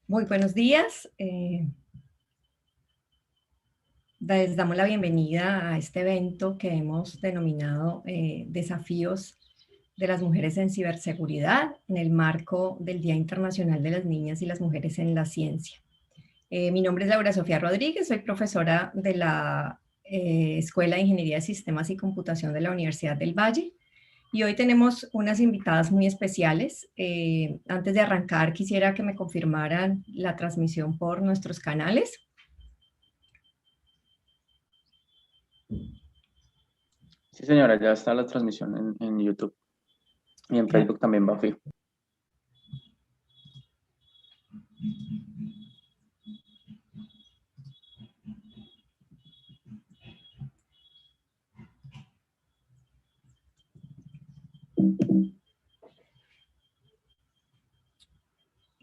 Muy buenos días. Les damos la bienvenida a este evento que hemos denominado Desafíos de las Mujeres en Ciberseguridad en el marco del Día Internacional de las Niñas y las Mujeres en la Ciencia. Mi nombre es Laura Sofía Rodríguez, soy profesora de la Escuela de Ingeniería de Sistemas y Computación de la Universidad del Valle. Y hoy tenemos unas invitadas muy especiales. Antes de arrancar, quisiera que me confirmaran la transmisión por nuestros canales. Sí, señora, ya está la transmisión en YouTube y en Facebook también va fijo.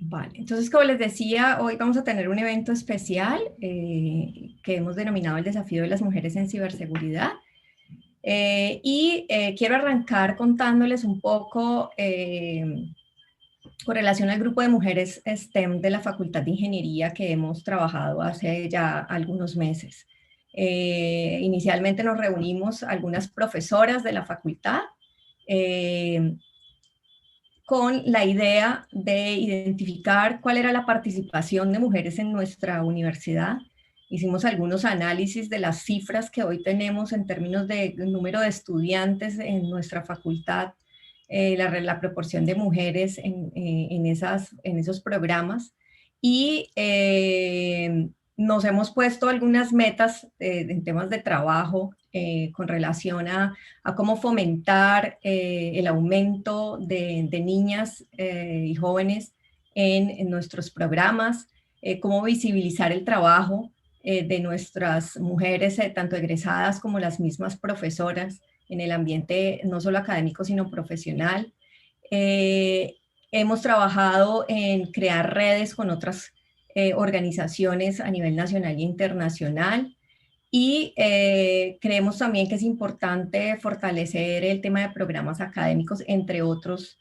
Vale, entonces como les decía, hoy vamos a tener un evento especial que hemos denominado el Desafío de las Mujeres en Ciberseguridad. Quiero arrancar contándoles un poco con relación al grupo de mujeres STEM de la Facultad de Ingeniería que hemos trabajado hace ya algunos meses. Inicialmente nos reunimos algunas profesoras de la facultad con la idea de identificar cuál era la participación de mujeres en nuestra universidad. Hicimos algunos análisis de las cifras que hoy tenemos en términos de número de estudiantes en nuestra facultad, la proporción de mujeres en esos programas y nos hemos puesto algunas metas en temas de trabajo con relación a cómo fomentar el aumento de niñas y jóvenes en nuestros programas, cómo visibilizar el trabajo de nuestras mujeres, tanto egresadas como las mismas profesoras, en el ambiente no solo académico, sino profesional. Hemos trabajado en crear redes con otras organizaciones a nivel nacional e internacional. Y creemos también que es importante fortalecer el tema de programas académicos, entre otros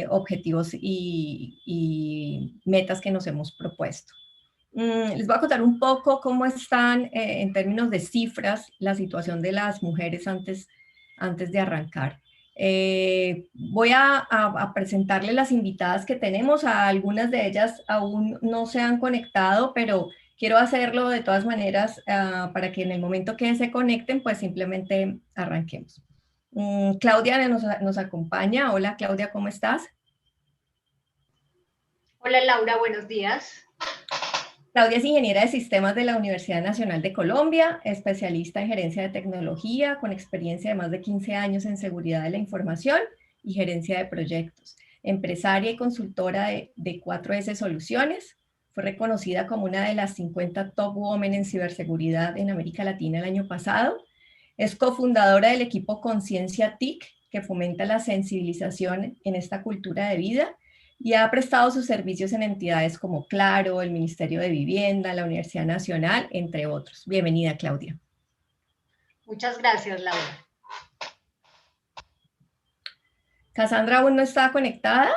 objetivos y metas que nos hemos propuesto. Les voy a contar un poco cómo están en términos de cifras la situación de las mujeres antes de arrancar. Voy a presentarles las invitadas que tenemos. A algunas de ellas aún no se han conectado, pero quiero hacerlo de todas maneras para que en el momento que se conecten, pues simplemente arranquemos. Claudia nos acompaña. Hola Claudia, ¿cómo estás? Hola Laura, buenos días. Claudia es ingeniera de sistemas de la Universidad Nacional de Colombia, especialista en gerencia de tecnología, con experiencia de más de 15 años en seguridad de la información y gerencia de proyectos. Empresaria y consultora de 4S Soluciones, fue reconocida como una de las 50 Top Women en ciberseguridad en América Latina el año pasado. Es cofundadora del equipo Conciencia TIC, que fomenta la sensibilización en esta cultura de vida, y ha prestado sus servicios en entidades como Claro, el Ministerio de Vivienda, la Universidad Nacional, entre otros. Bienvenida, Claudia. Muchas gracias, Laura. Cassandra aún no está conectada,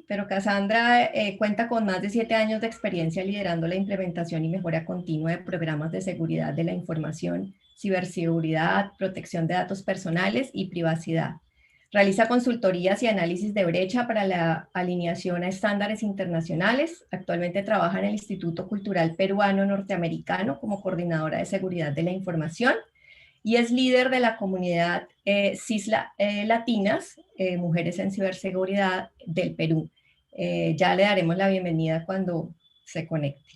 pero Cassandra cuenta con más de 7 años de experiencia liderando la implementación y mejora continua de programas de seguridad de la información, ciberseguridad, protección de datos personales y privacidad. Realiza consultorías y análisis de brecha para la alineación a estándares internacionales. Actualmente trabaja en el Instituto Cultural Peruano Norteamericano como coordinadora de seguridad de la información y es líder de la comunidad CISLA Latinas, Mujeres en Ciberseguridad del Perú. Ya le daremos la bienvenida cuando se conecte.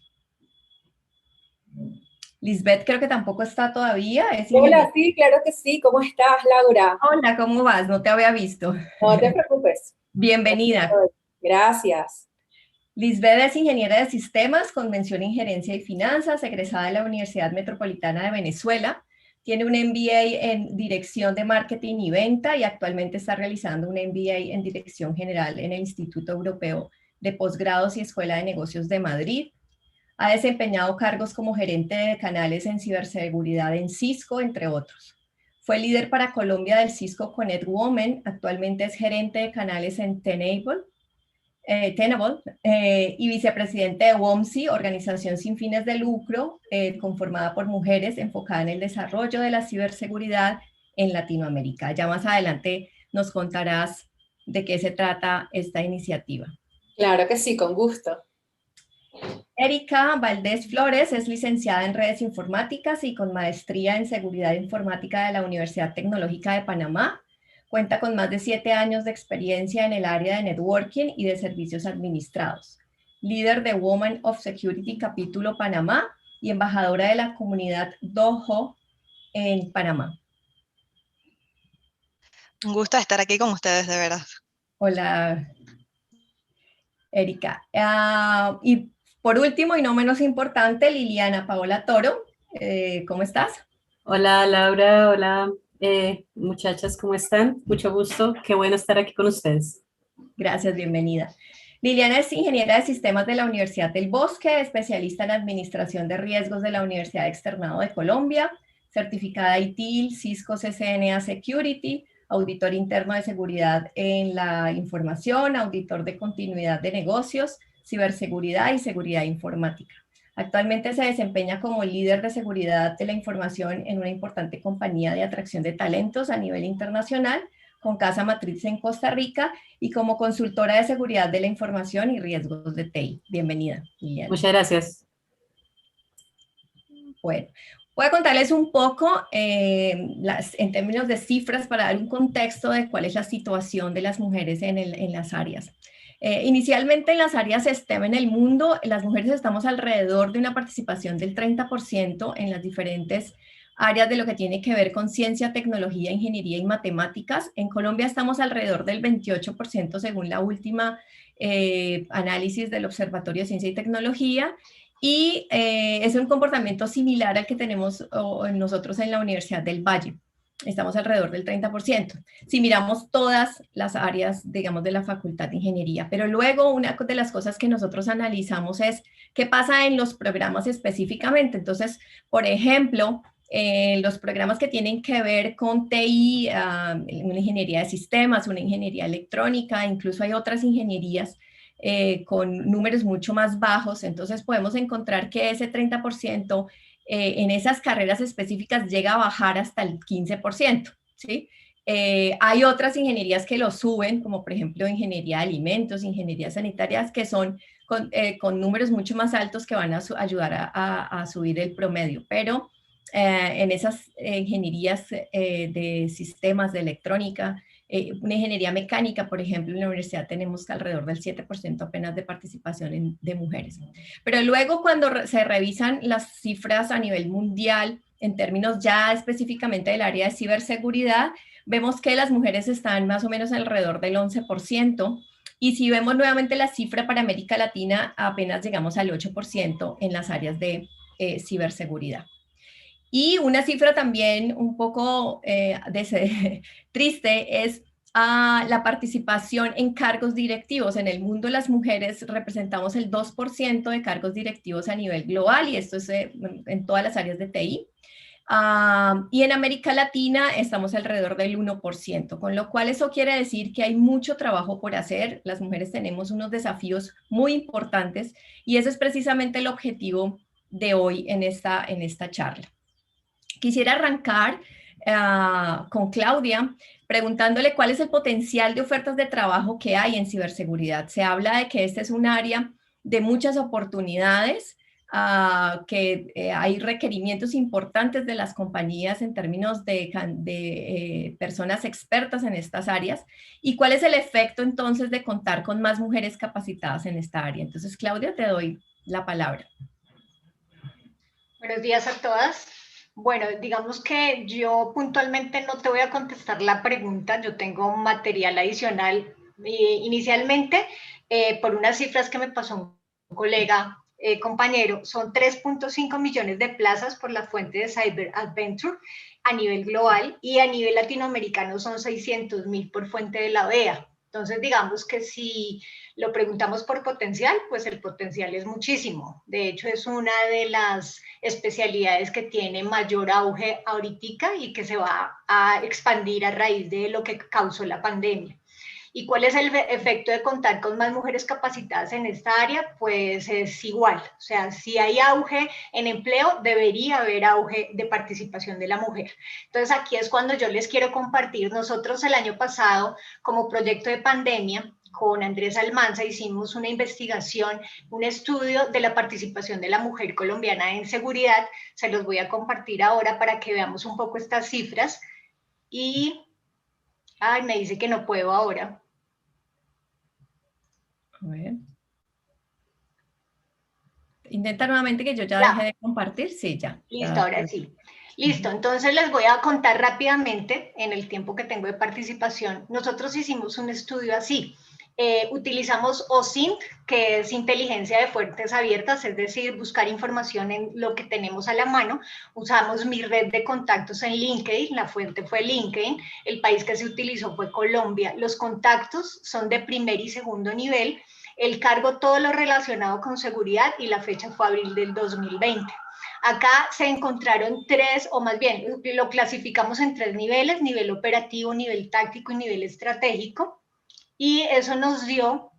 Lisbeth creo que tampoco está todavía. Hola, sí, claro que sí. ¿Cómo estás, Laura? Hola, ¿cómo vas? No te había visto. No te preocupes. Bienvenida. Gracias. Lisbeth es ingeniera de sistemas con mención en gerencia y finanzas, egresada de la Universidad Metropolitana de Venezuela. Tiene un MBA en dirección de marketing y venta y actualmente está realizando un MBA en dirección general en el Instituto Europeo de Posgrados y Escuela de Negocios de Madrid. Ha desempeñado cargos como gerente de canales en ciberseguridad en Cisco, entre otros. Fue líder para Colombia del Cisco Connect Women, actualmente es gerente de canales en Tenable. Tenable, y vicepresidente de WOMSI, organización sin fines de lucro, conformada por mujeres enfocada en el desarrollo de la ciberseguridad en Latinoamérica. Ya más adelante nos contarás de qué se trata esta iniciativa. Claro que sí, con gusto. Erika Valdés Flores es licenciada en redes informáticas y con maestría en seguridad informática de la Universidad Tecnológica de Panamá. Cuenta con más de 7 años de experiencia en el área de networking y de servicios administrados. Líder de Women of Security Capítulo Panamá y embajadora de la comunidad Dojo en Panamá. Un gusto estar aquí con ustedes, de verdad. Hola, Erika. Y por último, y no menos importante, Liliana Paola Toro. ¿Cómo estás? Hola Laura, hola muchachas, ¿cómo están? Mucho gusto, qué bueno estar aquí con ustedes. Gracias, bienvenida. Liliana es ingeniera de sistemas de la Universidad del Bosque, especialista en administración de riesgos de la Universidad Externado de Colombia, certificada ITIL, Cisco CCNA Security, auditor interno de seguridad en la información, auditor de continuidad de negocios, ciberseguridad y seguridad informática. Actualmente se desempeña como líder de seguridad de la información en una importante compañía de atracción de talentos a nivel internacional, con casa matriz en Costa Rica y como consultora de seguridad de la información y riesgos de TI. Bienvenida, Liliana. Muchas gracias. Bueno, voy a contarles un poco en términos de cifras para dar un contexto de cuál es la situación de las mujeres en las áreas. Inicialmente en las áreas STEM en el mundo, las mujeres estamos alrededor de una participación del 30% en las diferentes áreas de lo que tiene que ver con ciencia, tecnología, ingeniería y matemáticas. En Colombia estamos alrededor del 28% según la última análisis del Observatorio de Ciencia y Tecnología, y es un comportamiento similar al que tenemos nosotros en la Universidad del Valle. Estamos alrededor del 30%, si miramos todas las áreas, digamos, de la Facultad de Ingeniería. Pero luego una de las cosas que nosotros analizamos es qué pasa en los programas específicamente. Entonces, por ejemplo, los programas que tienen que ver con TI, una ingeniería de sistemas, una ingeniería electrónica, incluso hay otras ingenierías con números mucho más bajos. Entonces podemos encontrar que ese 30% en esas carreras específicas llega a bajar hasta el 15%, ¿sí? Hay otras ingenierías que lo suben, como por ejemplo ingeniería de alimentos, ingenierías sanitarias, que son con números mucho más altos que van a ayudar a subir el promedio. Pero en esas ingenierías de sistemas, de electrónica, una ingeniería mecánica, por ejemplo, en la universidad tenemos alrededor del 7% apenas de participación de mujeres. Pero luego cuando se revisan las cifras a nivel mundial, en términos ya específicamente del área de ciberseguridad, vemos que las mujeres están más o menos alrededor del 11%, y si vemos nuevamente la cifra para América Latina, apenas llegamos al 8% en las áreas de ciberseguridad. Y una cifra también un poco triste es la participación en cargos directivos. En el mundo las mujeres representamos el 2% de cargos directivos a nivel global, y esto es en todas las áreas de TI. Y en América Latina estamos alrededor del 1%, con lo cual eso quiere decir que hay mucho trabajo por hacer. Las mujeres tenemos unos desafíos muy importantes, y ese es precisamente el objetivo de hoy en esta charla. Quisiera arrancar con Claudia preguntándole cuál es el potencial de ofertas de trabajo que hay en ciberseguridad. Se habla de que este es un área de muchas oportunidades, que hay requerimientos importantes de las compañías en términos de personas expertas en estas áreas, y cuál es el efecto entonces de contar con más mujeres capacitadas en esta área. Entonces, Claudia, te doy la palabra. Buenos días a todas. Bueno, digamos que yo puntualmente no te voy a contestar la pregunta, yo tengo material adicional. Inicialmente, por unas cifras que me pasó un colega, compañero, son 3.5 millones de plazas por la fuente de Cyber Adventure a nivel global, y a nivel latinoamericano son 600.000 por fuente de la OEA. Entonces, digamos que si lo preguntamos por potencial, pues el potencial es muchísimo. De hecho, es una de las especialidades que tiene mayor auge ahorita y que se va a expandir a raíz de lo que causó la pandemia. ¿Y cuál es el efecto de contar con más mujeres capacitadas en esta área? Pues es igual, o sea, si hay auge en empleo, debería haber auge de participación de la mujer. Entonces aquí es cuando yo les quiero compartir, nosotros el año pasado, como proyecto de pandemia, con Andrés Almanza hicimos una investigación, un estudio de la participación de la mujer colombiana en seguridad. Se los voy a compartir ahora para que veamos un poco estas cifras. Y, ay, me dice que no puedo ahora. A ver. Intenta nuevamente que yo ya dejé de compartir. Sí, ya. Listo, ahora sí. Listo, entonces les voy a contar rápidamente, en el tiempo que tengo de participación, nosotros hicimos un estudio así. Utilizamos OSINT, que es inteligencia de fuentes abiertas, es decir, buscar información en lo que tenemos a la mano. Usamos mi red de contactos en LinkedIn, la fuente fue LinkedIn, el país que se utilizó fue Colombia. Los contactos son de primer y segundo nivel, el cargo todo lo relacionado con seguridad y la fecha fue abril del 2020. Acá se encontraron tres, o más bien, lo clasificamos en tres niveles, nivel operativo, nivel táctico y nivel estratégico. Y eso nos dio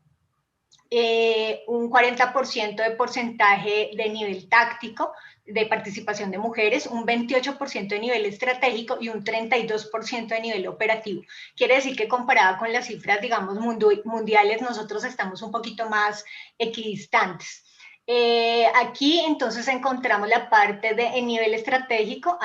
un 40% de porcentaje de nivel táctico, de participación de mujeres, un 28% de nivel estratégico y un 32% de nivel operativo. Quiere decir que comparada con las cifras, digamos, mundiales, nosotros estamos un poquito más equidistantes. Aquí entonces encontramos la parte de en nivel estratégico,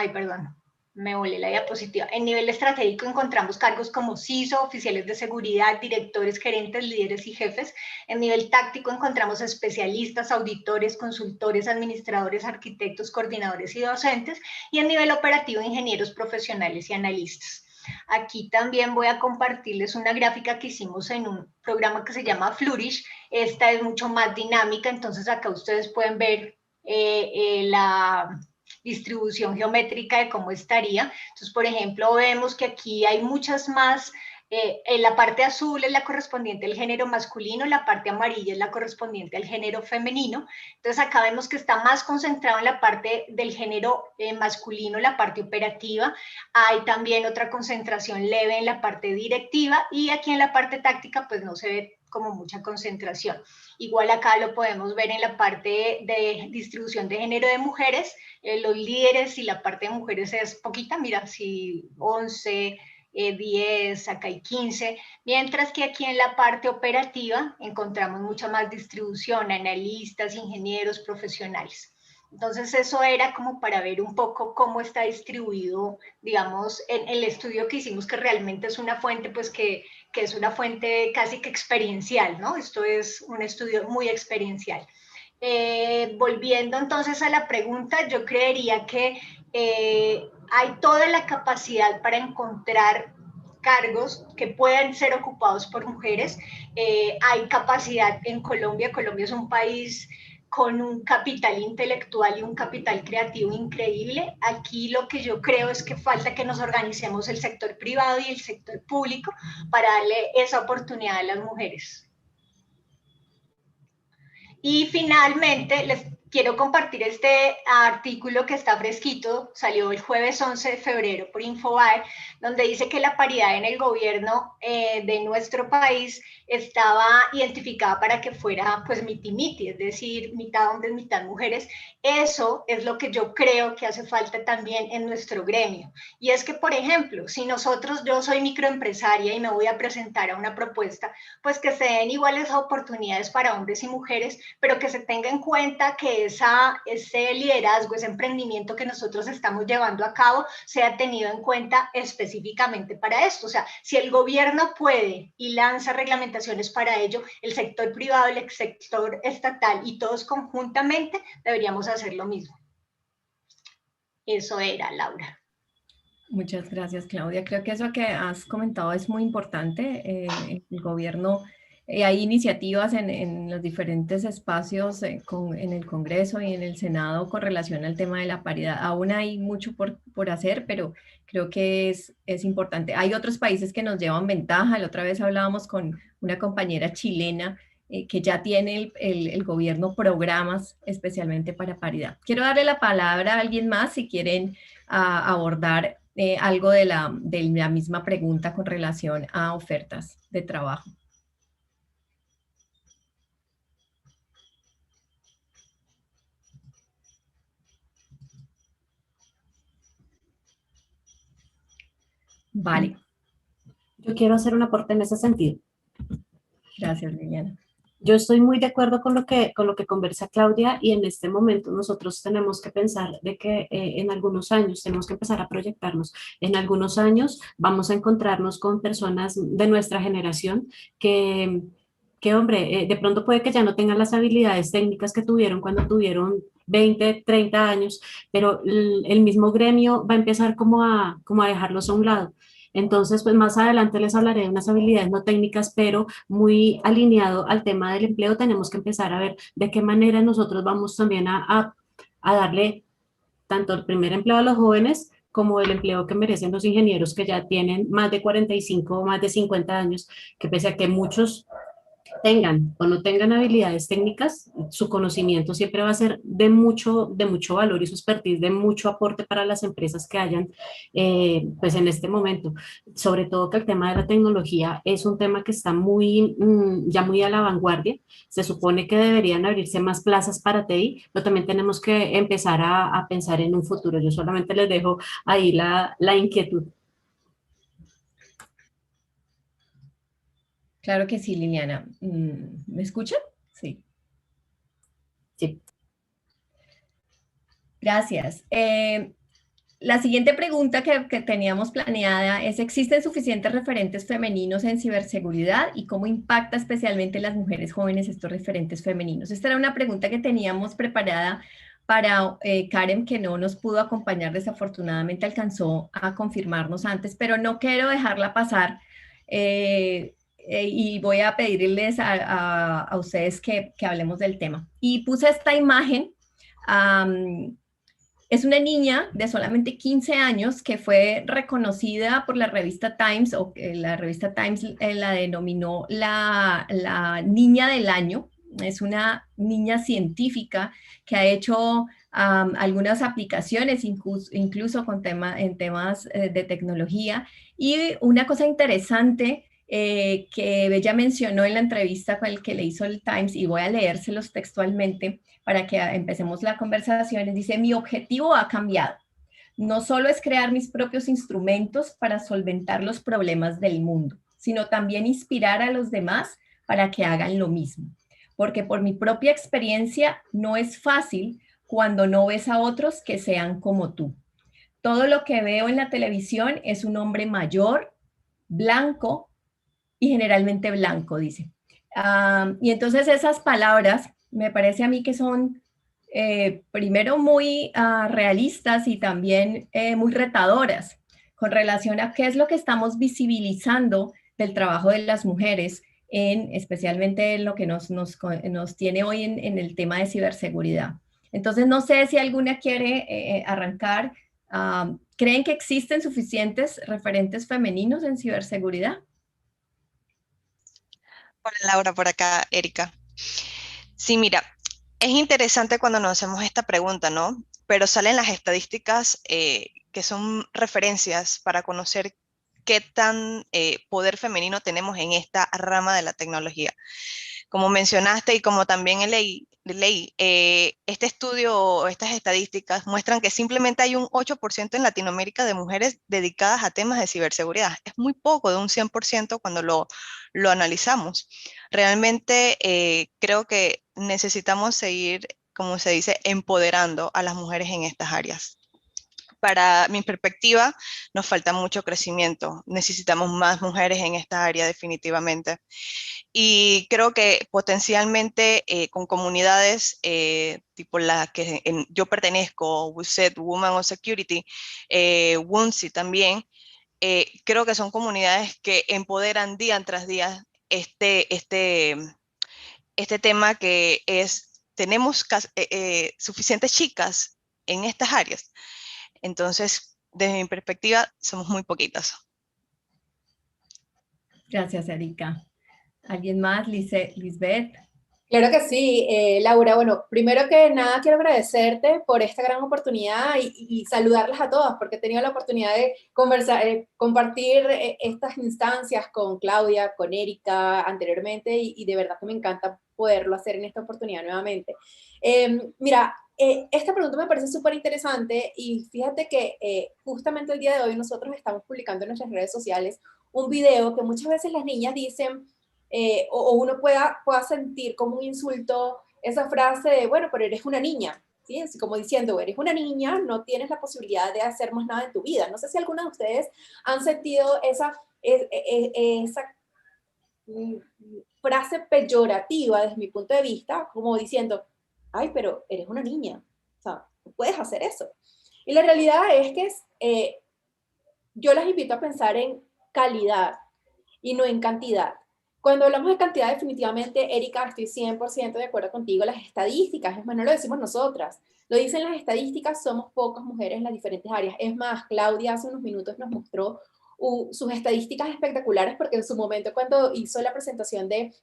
me volé la diapositiva. En nivel estratégico encontramos cargos como CISO, oficiales de seguridad, directores, gerentes, líderes y jefes. En nivel táctico encontramos especialistas, auditores, consultores, administradores, arquitectos, coordinadores y docentes. Y en nivel operativo, ingenieros profesionales y analistas. Aquí también voy a compartirles una gráfica que hicimos en un programa que se llama Flourish. Esta es mucho más dinámica, entonces acá ustedes pueden ver la distribución geométrica de cómo estaría. Entonces, por ejemplo, vemos que aquí hay muchas más, en la parte azul es la correspondiente al género masculino, la parte amarilla es la correspondiente al género femenino. Entonces, acá vemos que está más concentrado en la parte del género masculino, la parte operativa. Hay también otra concentración leve en la parte directiva y aquí en la parte táctica, pues no se ve como mucha concentración. Igual acá lo podemos ver en la parte de distribución de género de mujeres, los líderes y la parte de mujeres es poquita, mira, si 11, 10, acá hay 15, mientras que aquí en la parte operativa encontramos mucha más distribución, analistas, ingenieros, profesionales. Entonces eso era como para ver un poco cómo está distribuido, digamos, en el estudio que hicimos, que realmente es una fuente, pues que es una fuente casi que experiencial, ¿no? Esto es un estudio muy experiencial. Volviendo entonces a la pregunta, yo creería que hay toda la capacidad para encontrar cargos que puedan ser ocupados por mujeres. Hay capacidad en Colombia. Colombia es un país con un capital intelectual y un capital creativo increíble. Aquí lo que yo creo es que falta que nos organicemos el sector privado y el sector público para darle esa oportunidad a las mujeres. Y finalmente les quiero compartir este artículo que está fresquito, salió el jueves 11 de febrero por Infobae, donde dice que la paridad en el gobierno de nuestro país estaba identificada para que fuera pues miti-miti, es decir, mitad hombres, mitad mujeres. Eso es lo que yo creo que hace falta también en nuestro gremio. Y es que, por ejemplo, si yo soy microempresaria y me voy a presentar a una propuesta, pues que se den iguales oportunidades para hombres y mujeres, pero que se tenga en cuenta que ese liderazgo, ese emprendimiento que nosotros estamos llevando a cabo sea tenido en cuenta específicamente para esto. O sea, si el gobierno puede y lanza reglamentaciones para ello, el sector privado, el sector estatal y todos conjuntamente deberíamos hacer lo mismo. Eso era, Laura. Muchas gracias, Claudia. Creo que eso que has comentado es muy importante. El gobierno, hay iniciativas en los diferentes espacios en el Congreso y en el Senado con relación al tema de la paridad. Aún hay mucho por hacer, pero creo que es importante. Hay otros países que nos llevan ventaja. La otra vez hablábamos con una compañera chilena que ya tiene el gobierno programas especialmente para paridad. Quiero darle la palabra a alguien más si quieren abordar algo de la misma pregunta con relación a ofertas de trabajo. Vale. Yo quiero hacer un aporte en ese sentido. Gracias, Liliana. Yo estoy muy de acuerdo con lo que conversa Claudia, y en este momento nosotros tenemos que pensar de que en algunos años tenemos que empezar a proyectarnos. En algunos años vamos a encontrarnos con personas de nuestra generación que hombre, de pronto puede que ya no tengan las habilidades técnicas que tuvieron cuando tuvieron 20, 30 años, pero el mismo gremio va a empezar como a dejarlos a un lado. Entonces, pues más adelante les hablaré de unas habilidades no técnicas, pero muy alineado al tema del empleo, tenemos que empezar a ver de qué manera nosotros vamos también a darle tanto el primer empleo a los jóvenes como el empleo que merecen los ingenieros que ya tienen más de 45 o más de 50 años, que pese a que muchos tengan o no tengan habilidades técnicas, su conocimiento siempre va a ser de mucho valor, y su expertise de mucho aporte para las empresas que hayan, pues en este momento. Sobre todo que el tema de la tecnología es un tema que está muy, ya muy a la vanguardia. Se supone que deberían abrirse más plazas para TI, pero también tenemos que empezar a pensar en un futuro. Yo solamente les dejo ahí la inquietud. Claro que sí, Liliana. ¿Me escuchan? Sí. Sí. Gracias. La siguiente pregunta que teníamos planeada es: ¿existen suficientes referentes femeninos en ciberseguridad y cómo impacta especialmente en las mujeres jóvenes estos referentes femeninos? Esta era una pregunta que teníamos preparada para Karen, que no nos pudo acompañar, desafortunadamente alcanzó a confirmarnos antes, pero no quiero dejarla pasar. Y voy a pedirles a ustedes que hablemos del tema. Y puse esta imagen. Es una niña de solamente 15 años que fue reconocida por la revista Times, o la revista Times la denominó la niña del año. Es una niña científica que ha hecho algunas aplicaciones, incluso en temas de tecnología. Y una cosa interesante que ella mencionó en la entrevista con el que le hizo el Times, y voy a leérselos textualmente para que empecemos la conversación. Dice: mi objetivo ha cambiado. No solo es crear mis propios instrumentos para solventar los problemas del mundo, sino también inspirar a los demás para que hagan lo mismo. Porque por mi propia experiencia no es fácil cuando no ves a otros que sean como tú. Todo lo que veo en la televisión es un hombre mayor, blanco, y generalmente blanco, dice. Y entonces esas palabras me parece a mí que son primero muy realistas y también muy retadoras con relación a qué es lo que estamos visibilizando del trabajo de las mujeres, especialmente en lo que nos tiene hoy en el tema de ciberseguridad. Entonces, no sé si alguna quiere arrancar. ¿Creen que existen suficientes referentes femeninos en ciberseguridad? Hola Laura, por acá, Erika. Sí, mira, es interesante cuando nos hacemos esta pregunta, ¿no? Pero salen las estadísticas que son referencias para conocer qué tan poder femenino tenemos en esta rama de la tecnología. Como mencionaste y como también leí, este estudio o estas estadísticas muestran que simplemente hay un 8% en Latinoamérica de mujeres dedicadas a temas de ciberseguridad. Es muy poco, de un 100% cuando lo analizamos. Realmente creo que necesitamos seguir, como se dice, empoderando a las mujeres en estas áreas. Para mi perspectiva, nos falta mucho crecimiento. Necesitamos más mujeres en esta área definitivamente. Y creo que potencialmente con comunidades tipo la que yo pertenezco, WUSET, Women of Security, WUNSI también, creo que son comunidades que empoderan día tras día este tema que es: tenemos suficientes chicas en estas áreas. Entonces, desde mi perspectiva, somos muy poquitas. Gracias, Erika. ¿Alguien más? Lisbeth. Claro que sí, Laura. Bueno, primero que nada quiero agradecerte por esta gran oportunidad y saludarlas a todas, porque he tenido la oportunidad de conversar, compartir estas instancias con Claudia, con Erika anteriormente y de verdad que me encanta poderlo hacer en esta oportunidad nuevamente. Mira, esta pregunta me parece súper interesante y fíjate que justamente el día de hoy nosotros estamos publicando en nuestras redes sociales un video que muchas veces las niñas dicen o uno pueda sentir como un insulto esa frase de, bueno, pero eres una niña, ¿sí? Así como diciendo, eres una niña, no tienes la posibilidad de hacer más nada en tu vida. No sé si alguna de ustedes han sentido esa frase peyorativa desde mi punto de vista, como diciendo, ay, pero eres una niña, o sea, no puedes hacer eso. Y la realidad es que yo las invito a pensar en calidad y no en cantidad. Cuando hablamos de cantidad, definitivamente, Erika, estoy 100% de acuerdo contigo, las estadísticas, es más, no lo decimos nosotras, lo dicen las estadísticas, somos pocas mujeres en las diferentes áreas. Es más, Claudia hace unos minutos nos mostró sus estadísticas espectaculares porque en su momento cuando hizo la presentación de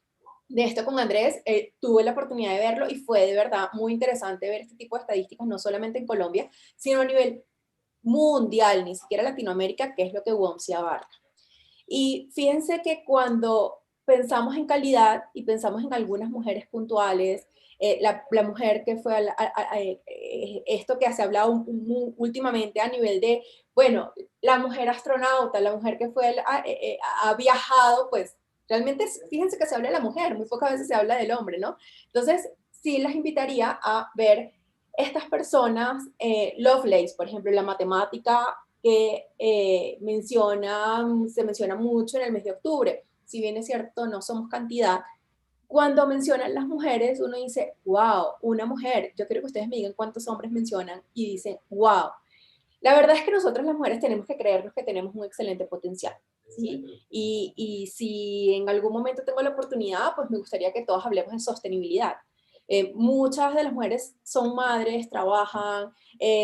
esto con Andrés, tuve la oportunidad de verlo y fue de verdad muy interesante ver este tipo de estadísticas, no solamente en Colombia, sino a nivel mundial, ni siquiera Latinoamérica, que es lo que WOMSI abarca. Y fíjense que cuando pensamos en calidad y pensamos en algunas mujeres puntuales, la mujer que fue esto que se ha hablado últimamente a nivel de, bueno, la mujer astronauta, la mujer que fue, ha viajado, pues realmente fíjense que se habla de la mujer, muy pocas veces se habla del hombre, ¿no? Entonces, sí las invitaría a ver estas personas, Lovelace, por ejemplo, la matemática que se menciona mucho en el mes de octubre. Si bien es cierto, no somos cantidad, cuando mencionan las mujeres, uno dice, wow, una mujer. Yo quiero que ustedes me digan cuántos hombres mencionan y dicen, wow. La verdad es que nosotros las mujeres tenemos que creernos que tenemos un excelente potencial, ¿sí? Y si en algún momento tengo la oportunidad, pues me gustaría que todos hablemos de sostenibilidad. Muchas de las mujeres son madres, trabajan,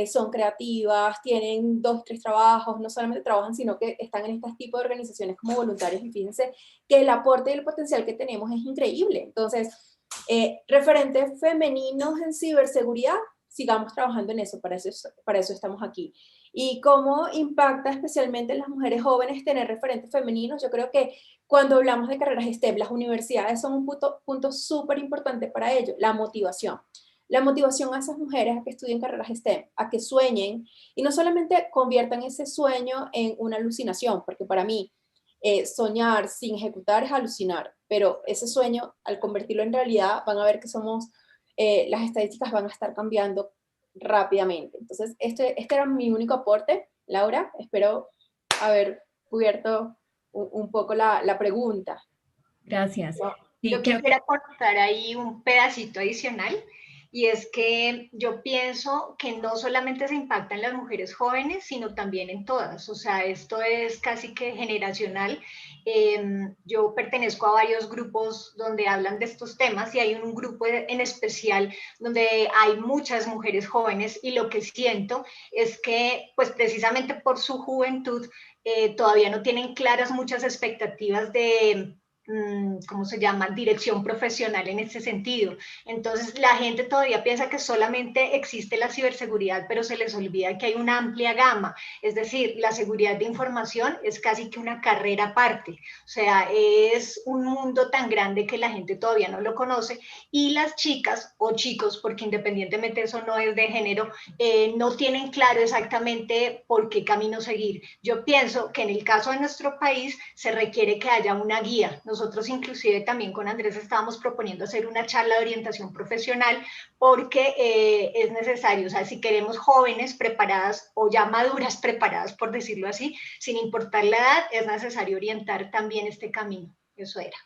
son creativas, tienen 2, 3 trabajos, no solamente trabajan, sino que están en este tipo de organizaciones como voluntarias y fíjense que el aporte y el potencial que tenemos es increíble. Entonces, referentes femeninos en ciberseguridad, sigamos trabajando en eso, para eso estamos aquí. Y cómo impacta especialmente en las mujeres jóvenes tener referentes femeninos, yo creo que cuando hablamos de carreras STEM, las universidades son un punto súper importante para ello, la motivación. La motivación a esas mujeres a que estudien carreras STEM, a que sueñen y no solamente conviertan ese sueño en una alucinación, porque para mí soñar sin ejecutar es alucinar, pero ese sueño, al convertirlo en realidad, van a ver que las estadísticas van a estar cambiando rápidamente. Entonces, este era mi único aporte, Laura. Espero haber cubierto un poco la pregunta. Gracias. Sí, Yo quisiera aportar ahí un pedacito adicional, y es que yo pienso que no solamente se impacta en las mujeres jóvenes, sino también en todas. O sea, esto es casi que generacional. Yo pertenezco a varios grupos donde hablan de estos temas y hay un grupo en especial donde hay muchas mujeres jóvenes y lo que siento es que, pues precisamente por su juventud, todavía no tienen claras muchas expectativas de ¿cómo se llama? Dirección profesional en ese sentido. Entonces, la gente todavía piensa que solamente existe la ciberseguridad, pero se les olvida que hay una amplia gama. Es decir, la seguridad de información es casi que una carrera aparte. O sea, es un mundo tan grande que la gente todavía no lo conoce y las chicas o chicos, porque independientemente eso no es de género, no tienen claro exactamente por qué camino seguir. Yo pienso que en el caso de nuestro país se requiere que haya una guía. Nosotros inclusive también con Andrés estábamos proponiendo hacer una charla de orientación profesional porque es necesario, o sea, si queremos jóvenes preparadas o ya maduras preparadas, por decirlo así, sin importar la edad, es necesario orientar también este camino. Eso era.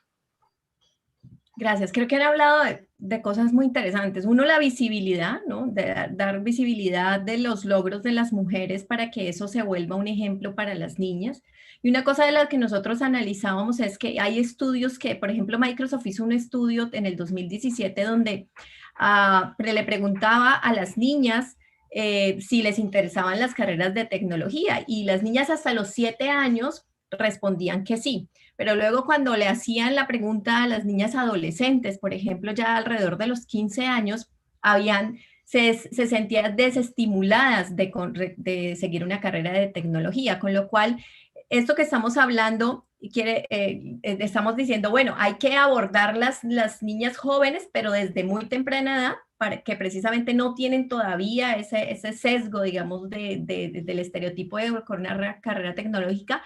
Gracias. Creo que han hablado de cosas muy interesantes. Uno, la visibilidad, ¿no? De dar visibilidad de los logros de las mujeres para que eso se vuelva un ejemplo para las niñas. Y una cosa de la que nosotros analizábamos es que hay estudios que, por ejemplo, Microsoft hizo un estudio en el 2017 donde le preguntaba a las niñas si les interesaban las carreras de tecnología y las niñas hasta los 7 años respondían que sí. Pero luego cuando le hacían la pregunta a las niñas adolescentes, por ejemplo, ya alrededor de los 15 años, se sentían desestimuladas de seguir una carrera de tecnología, con lo cual esto que estamos hablando, estamos diciendo, bueno, hay que abordar las niñas jóvenes, pero desde muy temprana edad, para que precisamente no tienen todavía ese sesgo, digamos, del estereotipo de una carrera tecnológica.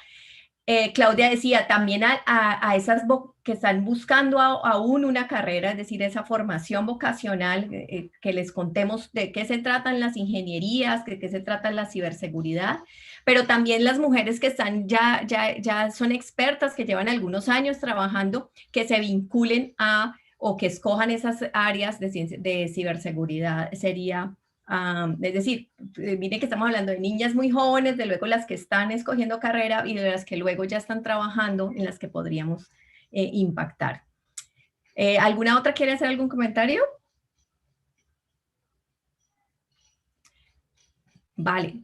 Claudia decía también a esas que están buscando aún una carrera, es decir, esa formación vocacional, que les contemos de qué se tratan las ingenierías, de qué se trata la ciberseguridad, pero también las mujeres que están ya son expertas, que llevan algunos años trabajando, que se vinculen o que escojan esas áreas de ciberseguridad. Sería es decir, miren que estamos hablando de niñas muy jóvenes, de luego las que están escogiendo carrera y de las que luego ya están trabajando, en las que podríamos impactar. ¿Alguna otra quiere hacer algún comentario? Vale.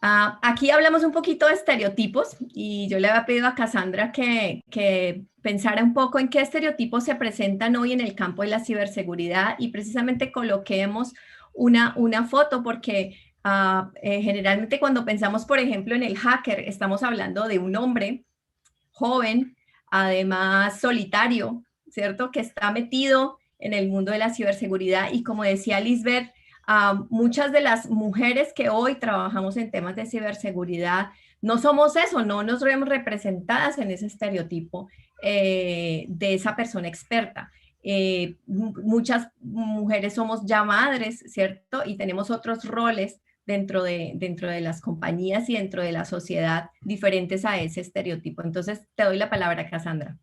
Aquí hablamos un poquito de estereotipos y yo le había pedido a Cassandra que pensara un poco en qué estereotipos se presentan hoy en el campo de la ciberseguridad y precisamente coloquemos una foto porque generalmente cuando pensamos, por ejemplo, en el hacker, estamos hablando de un hombre joven, además solitario, ¿cierto? Que está metido en el mundo de la ciberseguridad y como decía Lisbeth, muchas de las mujeres que hoy trabajamos en temas de ciberseguridad no somos eso, no nos vemos representadas en ese estereotipo de esa persona experta. Muchas mujeres somos ya madres, ¿cierto? Y tenemos otros roles dentro de las compañías y dentro de la sociedad diferentes a ese estereotipo. Entonces, te doy la palabra, Cassandra.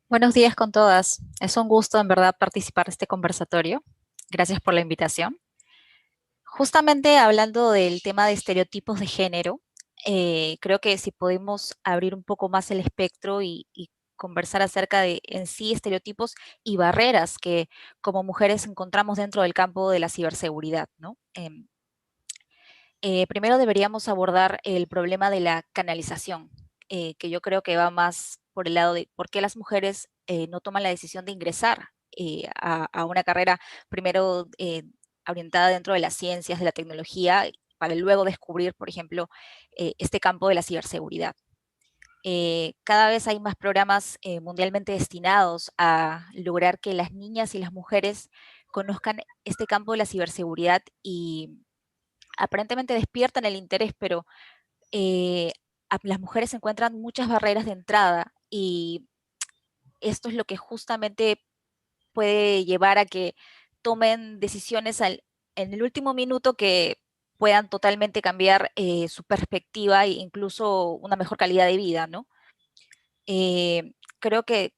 Buenos días con todas. Es un gusto, en verdad, participar de este conversatorio. Gracias por la invitación. Justamente hablando del tema de estereotipos de género, creo que si podemos abrir un poco más el espectro y conversar acerca de en sí estereotipos y barreras que como mujeres encontramos dentro del campo de la ciberseguridad, ¿no? Primero deberíamos abordar el problema de la canalización, que yo creo que va más por el lado de por qué las mujeres no toman la decisión de ingresar a una carrera primero orientada dentro de las ciencias, de la tecnología, para luego descubrir, por ejemplo, este campo de la ciberseguridad. Cada vez hay más programas mundialmente destinados a lograr que las niñas y las mujeres conozcan este campo de la ciberseguridad y aparentemente despiertan el interés, pero las mujeres encuentran muchas barreras de entrada y esto es lo que justamente puede llevar a que tomen decisiones en el último minuto que puedan totalmente cambiar su perspectiva e incluso una mejor calidad de vida, ¿no? Creo que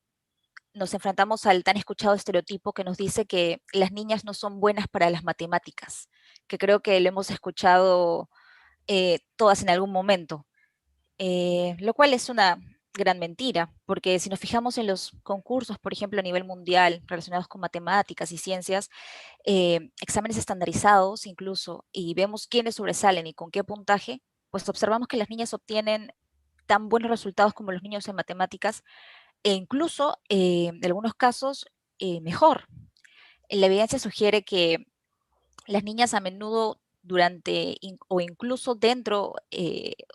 nos enfrentamos al tan escuchado estereotipo que nos dice que las niñas no son buenas para las matemáticas, que creo que lo hemos escuchado todas en algún momento, lo cual es una gran mentira, porque si nos fijamos en los concursos, por ejemplo, a nivel mundial, relacionados con matemáticas y ciencias, exámenes estandarizados incluso, y vemos quiénes sobresalen y con qué puntaje, pues observamos que las niñas obtienen tan buenos resultados como los niños en matemáticas, e incluso, en algunos casos, mejor. La evidencia sugiere que las niñas a menudo durante o incluso dentro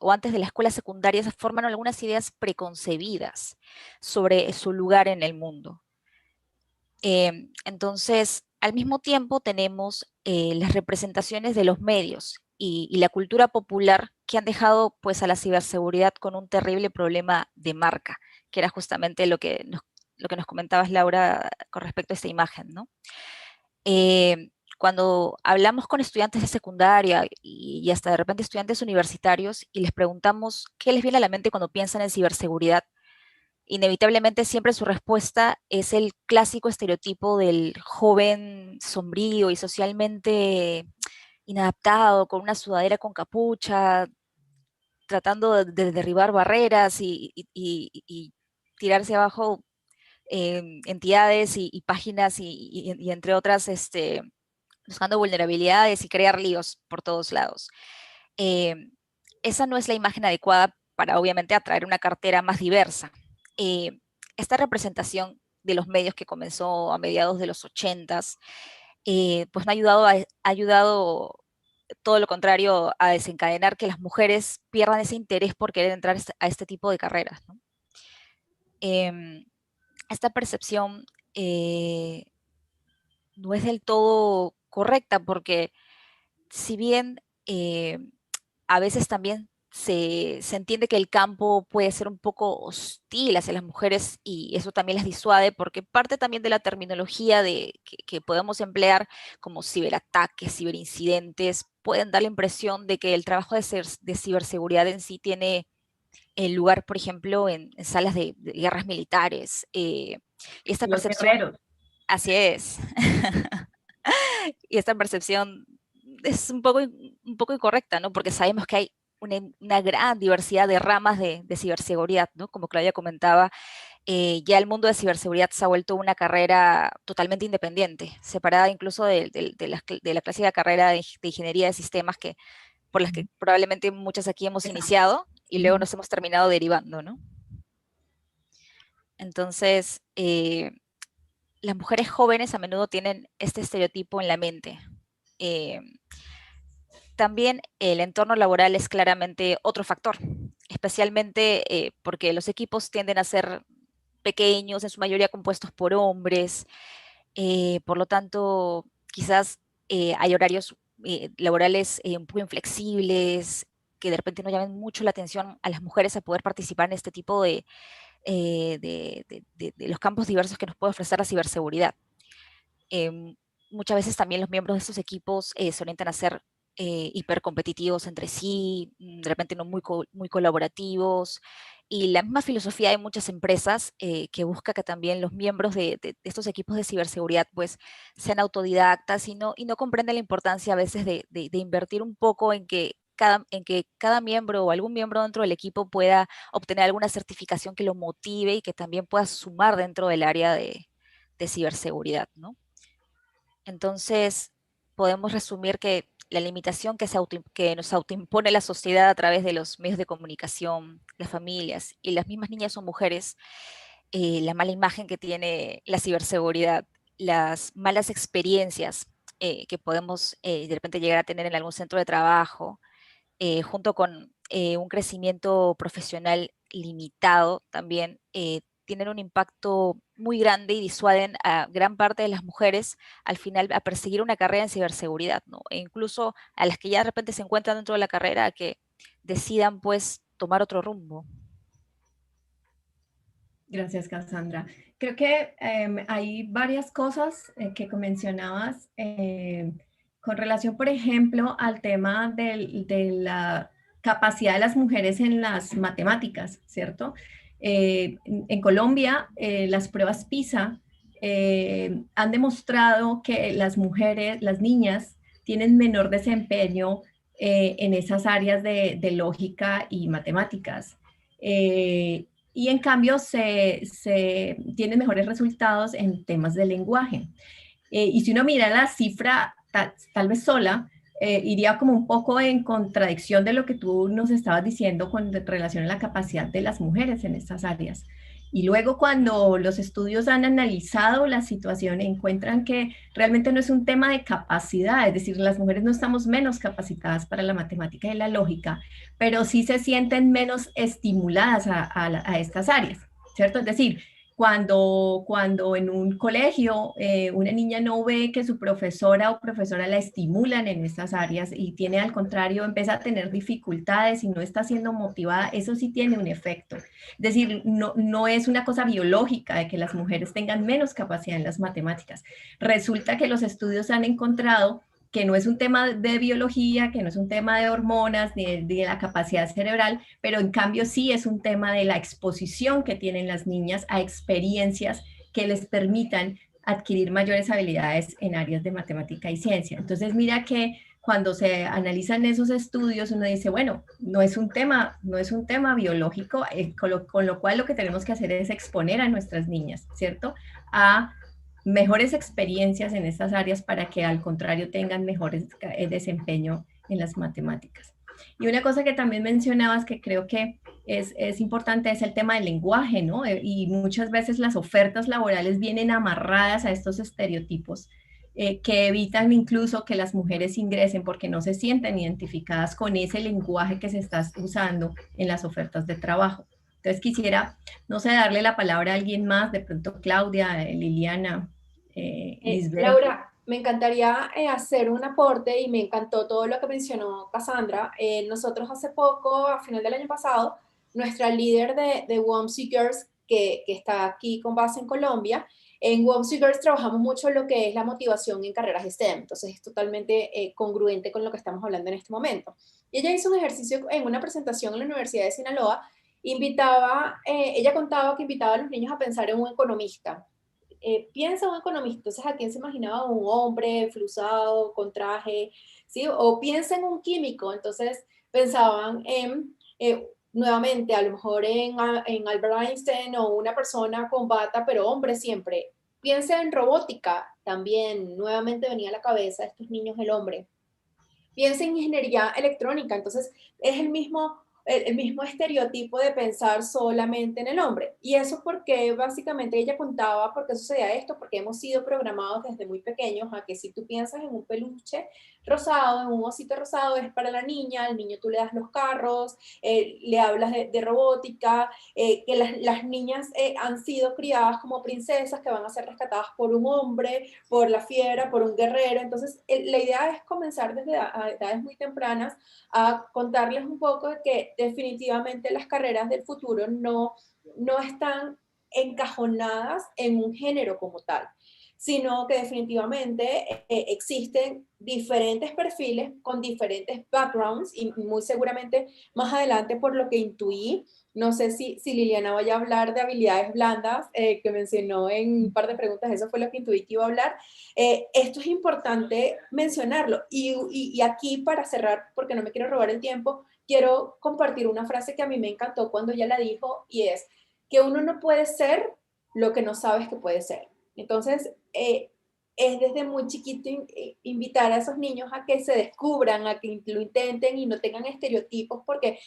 o antes de la escuela secundaria se forman algunas ideas preconcebidas sobre su lugar en el mundo. Entonces, al mismo tiempo tenemos las representaciones de los medios y la cultura popular que han dejado pues a la ciberseguridad con un terrible problema de marca, que era justamente lo que nos comentabas, Laura, con respecto a esta imagen, ¿no? Cuando hablamos con estudiantes de secundaria y hasta de repente estudiantes universitarios y les preguntamos qué les viene a la mente cuando piensan en ciberseguridad, inevitablemente siempre su respuesta es el clásico estereotipo del joven sombrío y socialmente inadaptado, con una sudadera con capucha, tratando de derribar barreras y tirarse abajo entidades y páginas y entre otras, buscando vulnerabilidades y crear líos por todos lados. Esa no es la imagen adecuada para obviamente atraer una cartera más diversa. Esta representación de los medios que comenzó a mediados de los 80s, pues no ha ayudado todo lo contrario a desencadenar que las mujeres pierdan ese interés por querer entrar a este tipo de carreras, ¿no? Esta percepción no es del todo correcta, porque si bien a veces también se entiende que el campo puede ser un poco hostil hacia las mujeres, y eso también las disuade, porque parte también de la terminología que podemos emplear, como ciberataques, ciberincidentes, pueden dar la impresión de que el trabajo de ciberseguridad en sí tiene el lugar, por ejemplo, en salas de guerras militares. Esta Los percepción, guerreros. así es, y esta percepción es un poco incorrecta, ¿no? Porque sabemos que hay una gran diversidad de ramas de ciberseguridad, ¿no? Como Claudia comentaba, ya el mundo de ciberseguridad se ha vuelto una carrera totalmente independiente, separada incluso de la clásica carrera de ingeniería de sistemas, por las que probablemente muchas aquí hemos iniciado y luego nos hemos terminado derivando, ¿no? Entonces, las mujeres jóvenes a menudo tienen este estereotipo en la mente. También el entorno laboral es claramente otro factor, especialmente porque los equipos tienden a ser pequeños, en su mayoría compuestos por hombres. Por lo tanto, quizás hay horarios laborales un poco inflexibles, que de repente no llamen mucho la atención a las mujeres a poder participar en este tipo de los campos diversos que nos puede ofrecer la ciberseguridad. Muchas veces también los miembros de estos equipos se orientan a ser hipercompetitivos entre sí, de repente no muy colaborativos, y la misma filosofía de muchas empresas que busca que también los miembros de estos equipos de ciberseguridad pues sean autodidactas, y no comprenden la importancia a veces de invertir un poco en que cada miembro o algún miembro dentro del equipo pueda obtener alguna certificación que lo motive y que también pueda sumar dentro del área de ciberseguridad, ¿no? Entonces, podemos resumir que la limitación que nos autoimpone la sociedad a través de los medios de comunicación, las familias y las mismas niñas o mujeres, la mala imagen que tiene la ciberseguridad, las malas experiencias que podemos de repente llegar a tener en algún centro de trabajo, junto con un crecimiento profesional limitado también, tienen un impacto muy grande y disuaden a gran parte de las mujeres al final a perseguir una carrera en ciberseguridad, ¿no? E incluso a las que ya de repente se encuentran dentro de la carrera, que decidan pues tomar otro rumbo. Gracias, Cassandra. Creo que hay varias cosas que mencionabas con relación, por ejemplo, al tema de la capacidad de las mujeres en las matemáticas, ¿cierto? En Colombia, las pruebas PISA han demostrado que las mujeres, las niñas, tienen menor desempeño en esas áreas de lógica y matemáticas. Y en cambio se tienen mejores resultados en temas de lenguaje. Y si uno mira la cifra tal vez sola, iría como un poco en contradicción de lo que tú nos estabas diciendo con relación a la capacidad de las mujeres en estas áreas. Y luego cuando los estudios han analizado la situación, encuentran que realmente no es un tema de capacidad, es decir, las mujeres no estamos menos capacitadas para la matemática y la lógica, pero sí se sienten menos estimuladas a estas áreas, ¿cierto? Es decir, cuando en un colegio una niña no ve que su profesora o profesora la estimulan en estas áreas y tiene al contrario, empieza a tener dificultades y no está siendo motivada, eso sí tiene un efecto. Es decir, no es una cosa biológica de que las mujeres tengan menos capacidad en las matemáticas. Resulta que los estudios han encontrado que no es un tema de biología, que no es un tema de hormonas, ni de la capacidad cerebral, pero en cambio sí es un tema de la exposición que tienen las niñas a experiencias que les permitan adquirir mayores habilidades en áreas de matemática y ciencia. Entonces mira que cuando se analizan esos estudios uno dice, bueno, no es un tema biológico, con lo cual lo que tenemos que hacer es exponer a nuestras niñas, ¿cierto? A mejores experiencias en estas áreas para que al contrario tengan mejores desempeño en las matemáticas. Y una cosa que también mencionabas que creo que es importante es el tema del lenguaje, ¿no? Y muchas veces las ofertas laborales vienen amarradas a estos estereotipos que evitan incluso que las mujeres ingresen porque no se sienten identificadas con ese lenguaje que se está usando en las ofertas de trabajo. Entonces quisiera, no sé, darle la palabra a alguien más, de pronto Claudia, Liliana, Lisbeth. Laura, me encantaría hacer un aporte y me encantó todo lo que mencionó Cassandra. Nosotros hace poco, a final del año pasado, nuestra líder de WOM Seekers, que está aquí con base en Colombia, en WOM Seekers trabajamos mucho lo que es la motivación en carreras STEM, entonces es totalmente congruente con lo que estamos hablando en este momento. Y ella hizo un ejercicio en una presentación en la Universidad de Sinaloa, ella contaba que invitaba a los niños a pensar en un economista. Piensa un economista, entonces ¿a quién se imaginaba? Un hombre flusado, con traje, ¿sí? O piensa en un químico, entonces pensaban en, nuevamente, a lo mejor en Albert Einstein o una persona con bata, pero hombre siempre. Piensa en robótica, también nuevamente venía a la cabeza a estos niños el hombre. Piensa en ingeniería electrónica, entonces es el mismo estereotipo de pensar solamente en el hombre. Y eso porque básicamente ella contaba por qué sucedía esto, porque hemos sido programados desde muy pequeños a que si tú piensas en un peluche rosado, en un osito rosado, es para la niña, al niño tú le das los carros, le hablas de robótica, que las niñas han sido criadas como princesas que van a ser rescatadas por un hombre, por la fiera, por un guerrero. Entonces la idea es comenzar desde edades muy tempranas a contarles un poco de que definitivamente las carreras del futuro no están encajonadas en un género como tal, sino que definitivamente existen diferentes perfiles con diferentes backgrounds y muy seguramente más adelante, por lo que intuí, no sé si Liliana vaya a hablar de habilidades blandas, que mencionó en un par de preguntas, eso fue lo que intuí que iba a hablar. Esto es importante mencionarlo. Y aquí, para cerrar, porque no me quiero robar el tiempo, quiero compartir una frase que a mí me encantó cuando ella la dijo, y es que uno no puede ser lo que no sabes que puede ser. Entonces, es desde muy chiquito invitar a esos niños a que se descubran, a que lo intenten y no tengan estereotipos, porque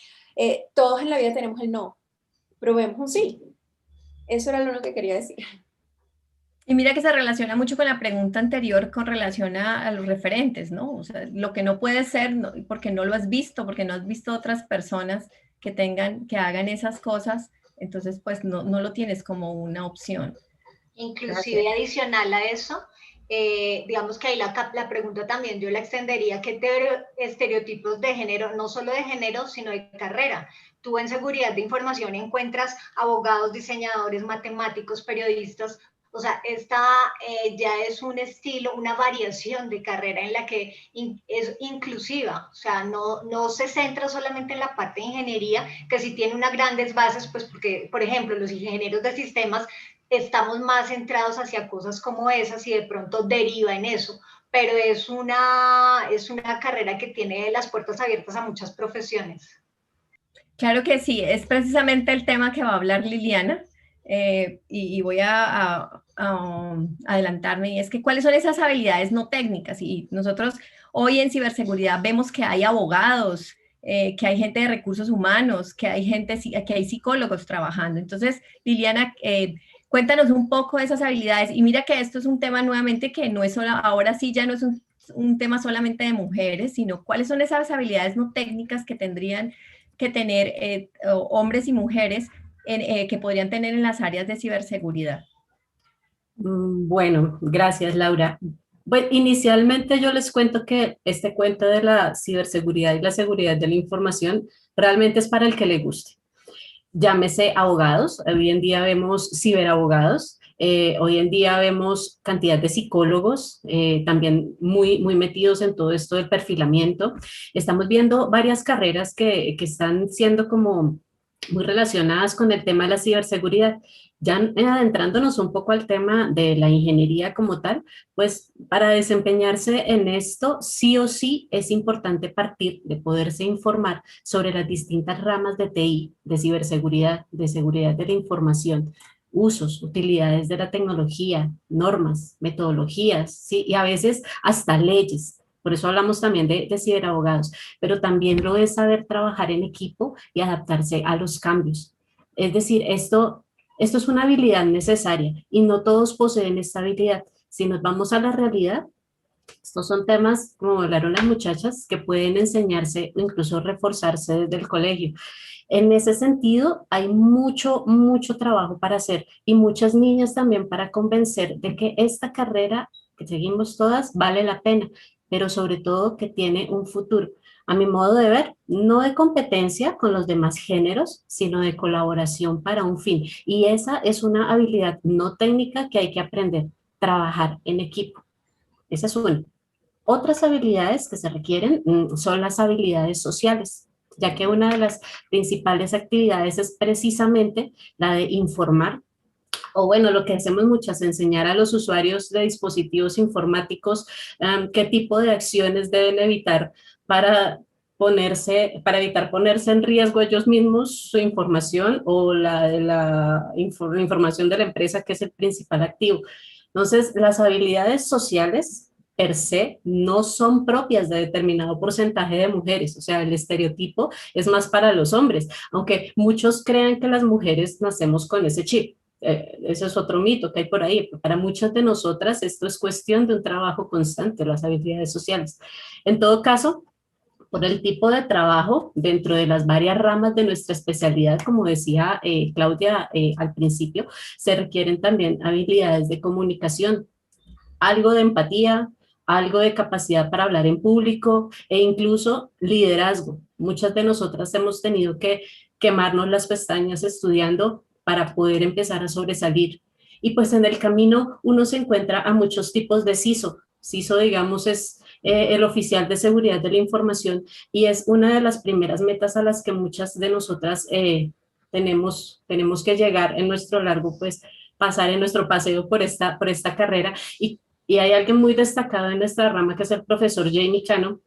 todos en la vida tenemos el no, pero vemos un sí. Eso era lo único que quería decir. Y mira que se relaciona mucho con la pregunta anterior con relación a los referentes, ¿no? O sea, lo que no puede ser, no, porque no lo has visto, porque no has visto otras personas que hagan esas cosas, entonces pues no lo tienes como una opción. Inclusive gracias. Adicional a eso, digamos que ahí la pregunta también yo la extendería, ¿qué estereotipos de género, no solo de género, sino de carrera? Tú en seguridad de información encuentras abogados, diseñadores, matemáticos, periodistas. O sea, esta ya es un estilo, una variación de carrera en la que es inclusiva, o sea, no se centra solamente en la parte de ingeniería, que sí tiene unas grandes bases, pues porque, por ejemplo, los ingenieros de sistemas estamos más centrados hacia cosas como esas y de pronto deriva en eso, pero es una carrera que tiene las puertas abiertas a muchas profesiones. Claro que sí, es precisamente el tema que va a hablar Liliana. Y voy a adelantarme, y es que cuáles son esas habilidades no técnicas. Y nosotros hoy en ciberseguridad vemos que hay abogados, que hay gente de recursos humanos, que hay psicólogos trabajando. Entonces, Liliana, cuéntanos un poco de esas habilidades. Y mira que esto es un tema nuevamente que no es solo, ahora sí ya no es un tema solamente de mujeres, sino cuáles son esas habilidades no técnicas que tendrían que tener hombres y mujeres que podrían tener en las áreas de ciberseguridad. Bueno, gracias, Laura. Bueno, inicialmente yo les cuento que este cuento de la ciberseguridad y la seguridad de la información realmente es para el que le guste. Llámese abogados, hoy en día vemos ciberabogados, hoy en día vemos cantidad de psicólogos también muy metidos en todo esto del perfilamiento. Estamos viendo varias carreras que están siendo como muy relacionadas con el tema de la ciberseguridad. Ya adentrándonos un poco al tema de la ingeniería como tal, pues para desempeñarse en esto, sí o sí es importante partir de poderse informar sobre las distintas ramas de TI, de ciberseguridad, de seguridad de la información, usos, utilidades de la tecnología, normas, metodologías, ¿sí? Y a veces hasta leyes. Por eso hablamos también de ciberabogados, pero también lo es saber trabajar en equipo y adaptarse a los cambios. Es decir, esto es una habilidad necesaria y no todos poseen esta habilidad. Si nos vamos a la realidad, estos son temas, como hablaron las muchachas, que pueden enseñarse o incluso reforzarse desde el colegio. En ese sentido, hay mucho, mucho trabajo para hacer y muchas niñas también para convencer de que esta carrera que seguimos todas vale la pena, pero sobre todo que tiene un futuro. A mi modo de ver, no de competencia con los demás géneros, sino de colaboración para un fin. Y esa es una habilidad no técnica que hay que aprender, trabajar en equipo. Esa es una. Otras habilidades que se requieren son las habilidades sociales, ya que una de las principales actividades es precisamente la de informar, o bueno, lo que hacemos muchas, enseñar a los usuarios de dispositivos informáticos qué tipo de acciones deben evitar para para evitar ponerse en riesgo ellos mismos, su información o la información de la empresa, que es el principal activo. Entonces, las habilidades sociales per se no son propias de determinado porcentaje de mujeres, o sea, el estereotipo es más para los hombres, aunque muchos crean que las mujeres nacemos con ese chip. Eso es otro mito que hay por ahí. Para muchas de nosotras esto es cuestión de un trabajo constante, las habilidades sociales. En todo caso, por el tipo de trabajo dentro de las varias ramas de nuestra especialidad, como decía Claudia al principio, se requieren también habilidades de comunicación, algo de empatía, algo de capacidad para hablar en público e incluso liderazgo. Muchas de nosotras hemos tenido que quemarnos las pestañas estudiando para poder empezar a sobresalir. Y pues en el camino uno se encuentra a muchos tipos de CISO. CISO, digamos, es el oficial de seguridad de la información y es una de las primeras metas a las que muchas de nosotras tenemos que llegar en nuestro largo, pues, pasar en nuestro paseo por esta carrera. Y hay alguien muy destacado en nuestra rama, que es el profesor Jamie Cano,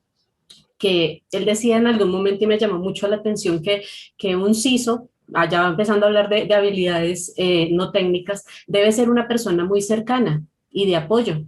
que él decía en algún momento y me llamó mucho la atención que un CISO, allá empezando a hablar de habilidades no técnicas, debe ser una persona muy cercana y de apoyo,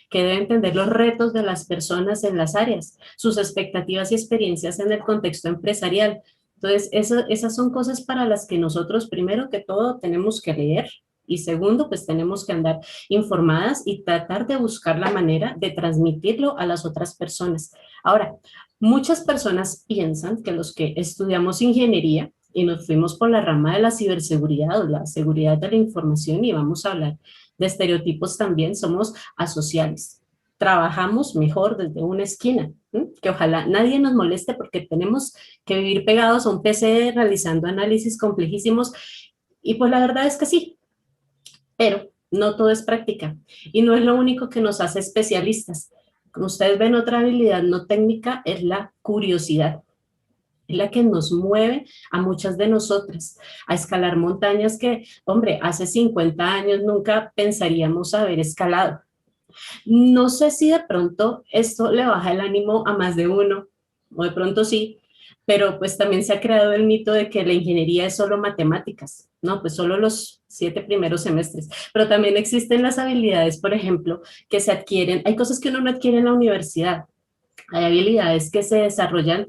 que debe entender los retos de las personas en las áreas, sus expectativas y experiencias en el contexto empresarial. Entonces, esas son cosas para las que nosotros, primero que todo, tenemos que leer, y segundo, pues tenemos que andar informadas y tratar de buscar la manera de transmitirlo a las otras personas. Ahora, muchas personas piensan que los que estudiamos ingeniería y nos fuimos por la rama de la ciberseguridad o la seguridad de la información, y vamos a hablar de estereotipos también, somos asociales. Trabajamos mejor desde una esquina, que ojalá nadie nos moleste porque tenemos que vivir pegados a un PC realizando análisis complejísimos, y pues la verdad es que sí, pero no todo es práctica y no es lo único que nos hace especialistas. Como ustedes ven, otra habilidad no técnica es la curiosidad. Es la que nos mueve a muchas de nosotras a escalar montañas que, hombre, hace 50 años nunca pensaríamos haber escalado. No sé si de pronto esto le baja el ánimo a más de uno, o de pronto sí, pero pues también se ha creado el mito de que la ingeniería es solo matemáticas, ¿no? Pues solo los 7 primeros semestres, pero también existen las habilidades, por ejemplo, que se adquieren, hay cosas que uno no adquiere en la universidad, hay habilidades que se desarrollan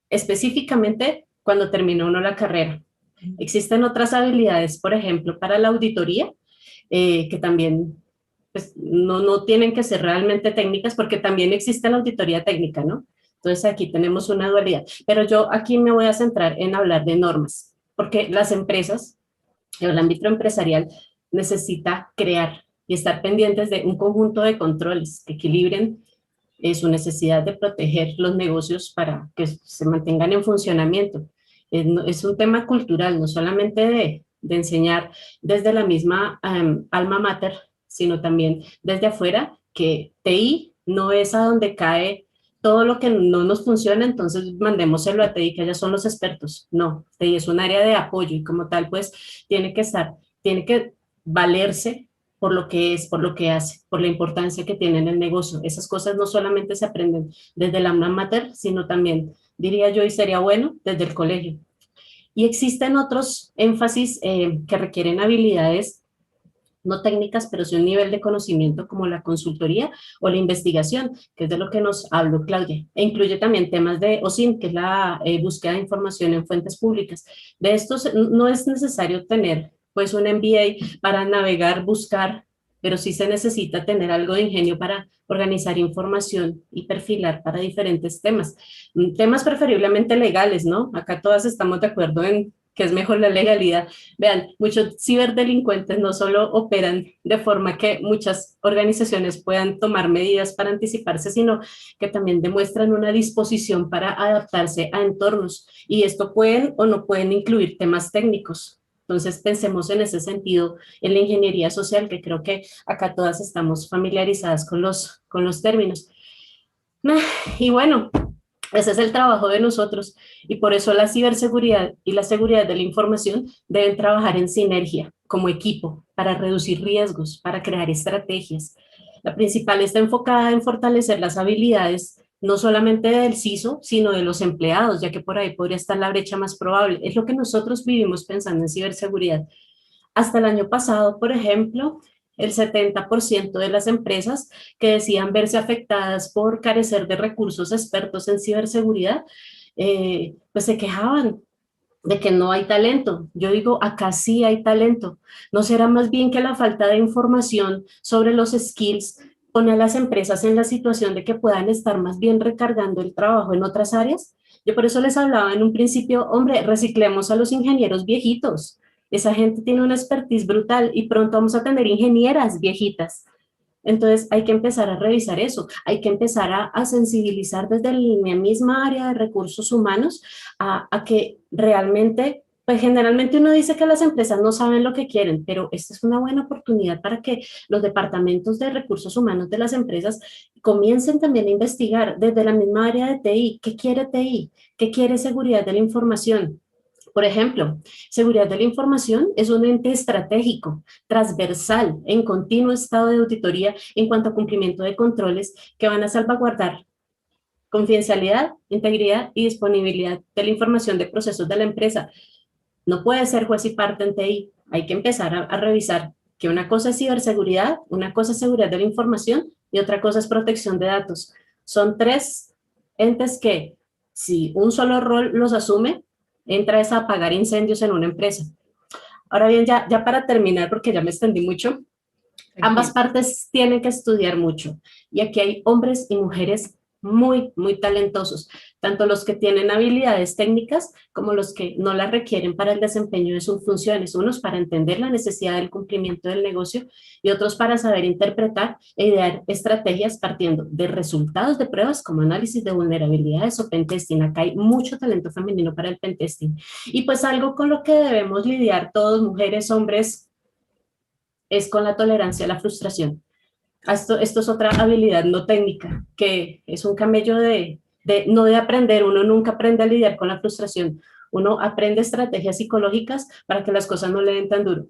específicamente cuando termina uno la carrera. Existen otras habilidades, por ejemplo, para la auditoría, que también pues, no tienen que ser realmente técnicas, porque también existe la auditoría técnica, ¿no? Entonces aquí tenemos una dualidad. Pero yo aquí me voy a centrar en hablar de normas, porque las empresas, el ámbito empresarial, necesita crear y estar pendientes de un conjunto de controles que equilibren su necesidad de proteger los negocios para que se mantengan en funcionamiento. Es un tema cultural, no solamente de enseñar desde la misma alma mater, sino también desde afuera, que TI no es a donde cae todo lo que no nos funciona, entonces mandémoselo a TI, que ellas son los expertos. No, TI es un área de apoyo y como tal, pues tiene que valerse por lo que es, por lo que hace, por la importancia que tiene en el negocio. Esas cosas no solamente se aprenden desde el alma mater, sino también, diría yo, y sería bueno, desde el colegio. Y existen otros énfasis que requieren habilidades no técnicas, pero sí un nivel de conocimiento como la consultoría o la investigación, que es de lo que nos habló Claudia, e incluye también temas de OSINT, que es la búsqueda de información en fuentes públicas. De estos no es necesario tener pues un MBA para navegar, buscar, pero sí se necesita tener algo de ingenio para organizar información y perfilar para diferentes temas. Temas preferiblemente legales, ¿no? Acá todas estamos de acuerdo en que es mejor la legalidad. Vean, muchos ciberdelincuentes no solo operan de forma que muchas organizaciones puedan tomar medidas para anticiparse, sino que también demuestran una disposición para adaptarse a entornos. Y esto pueden o no pueden incluir temas técnicos. Entonces pensemos en ese sentido en la ingeniería social, que creo que acá todas estamos familiarizadas con los términos. Y bueno, ese es el trabajo de nosotros y por eso la ciberseguridad y la seguridad de la información deben trabajar en sinergia como equipo para reducir riesgos, para crear estrategias. La principal está enfocada en fortalecer las habilidades no solamente del CISO, sino de los empleados, ya que por ahí podría estar la brecha más probable. Es lo que nosotros vivimos pensando en ciberseguridad. Hasta el año pasado, por ejemplo, el 70% de las empresas que decían verse afectadas por carecer de recursos expertos en ciberseguridad, pues se quejaban de que no hay talento. Yo digo, acá sí hay talento. ¿No será más bien que la falta de información sobre los skills pone a las empresas en la situación de que puedan estar más bien recargando el trabajo en otras áreas? Yo por eso les hablaba en un principio, hombre, reciclemos a los ingenieros viejitos. Esa gente tiene una expertise brutal y pronto vamos a tener ingenieras viejitas. Entonces hay que empezar a revisar eso, hay que empezar a sensibilizar desde la misma área de recursos humanos a que realmente, pues generalmente uno dice que las empresas no saben lo que quieren, pero esta es una buena oportunidad para que los departamentos de recursos humanos de las empresas comiencen también a investigar desde la misma área de TI, ¿qué quiere TI? ¿Qué quiere seguridad de la información? Por ejemplo, seguridad de la información es un ente estratégico, transversal, en continuo estado de auditoría en cuanto a cumplimiento de controles que van a salvaguardar confidencialidad, integridad y disponibilidad de la información de procesos de la empresa. No puede ser juez y parte en TI. Hay que empezar a revisar que una cosa es ciberseguridad, una cosa es seguridad de la información y otra cosa es protección de datos. Son tres entes que, si un solo rol los asume, entra a apagar incendios en una empresa. Ahora bien, ya para terminar, porque ya me extendí mucho, ambas partes tienen que estudiar mucho. Y aquí hay hombres y mujeres muy, muy talentosos, tanto los que tienen habilidades técnicas como los que no las requieren para el desempeño de sus funciones, unos para entender la necesidad del cumplimiento del negocio y otros para saber interpretar e idear estrategias partiendo de resultados de pruebas como análisis de vulnerabilidades o pentesting. Acá hay mucho talento femenino para el pentesting. Y pues algo con lo que debemos lidiar todos, mujeres, hombres, es con la tolerancia a la frustración. Esto es otra habilidad no técnica, que es un camello no de aprender, uno nunca aprende a lidiar con la frustración, uno aprende estrategias psicológicas para que las cosas no le den tan duro.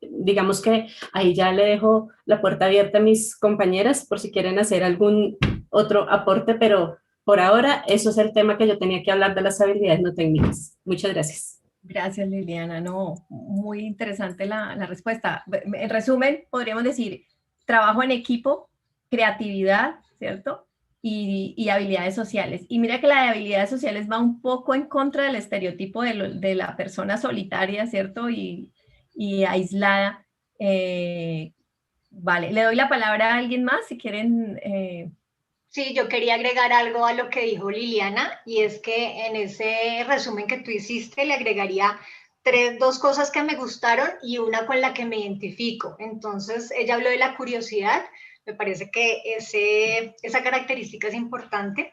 Digamos que ahí ya le dejo la puerta abierta a mis compañeras por si quieren hacer algún otro aporte, pero por ahora eso es el tema que yo tenía que hablar de las habilidades no técnicas. Muchas gracias. Gracias, Liliana. No, muy interesante la respuesta. En resumen, podríamos decir trabajo en equipo, creatividad, ¿cierto? Y habilidades sociales. Y mira que la de habilidades sociales va un poco en contra del estereotipo de la persona solitaria, ¿cierto? Y aislada. Vale, le doy la palabra a alguien más si quieren. Sí, yo quería agregar algo a lo que dijo Liliana, y es que en ese resumen que tú hiciste le agregaría dos cosas que me gustaron y una con la que me identifico. Entonces, ella habló de la curiosidad, me parece que esa característica es importante,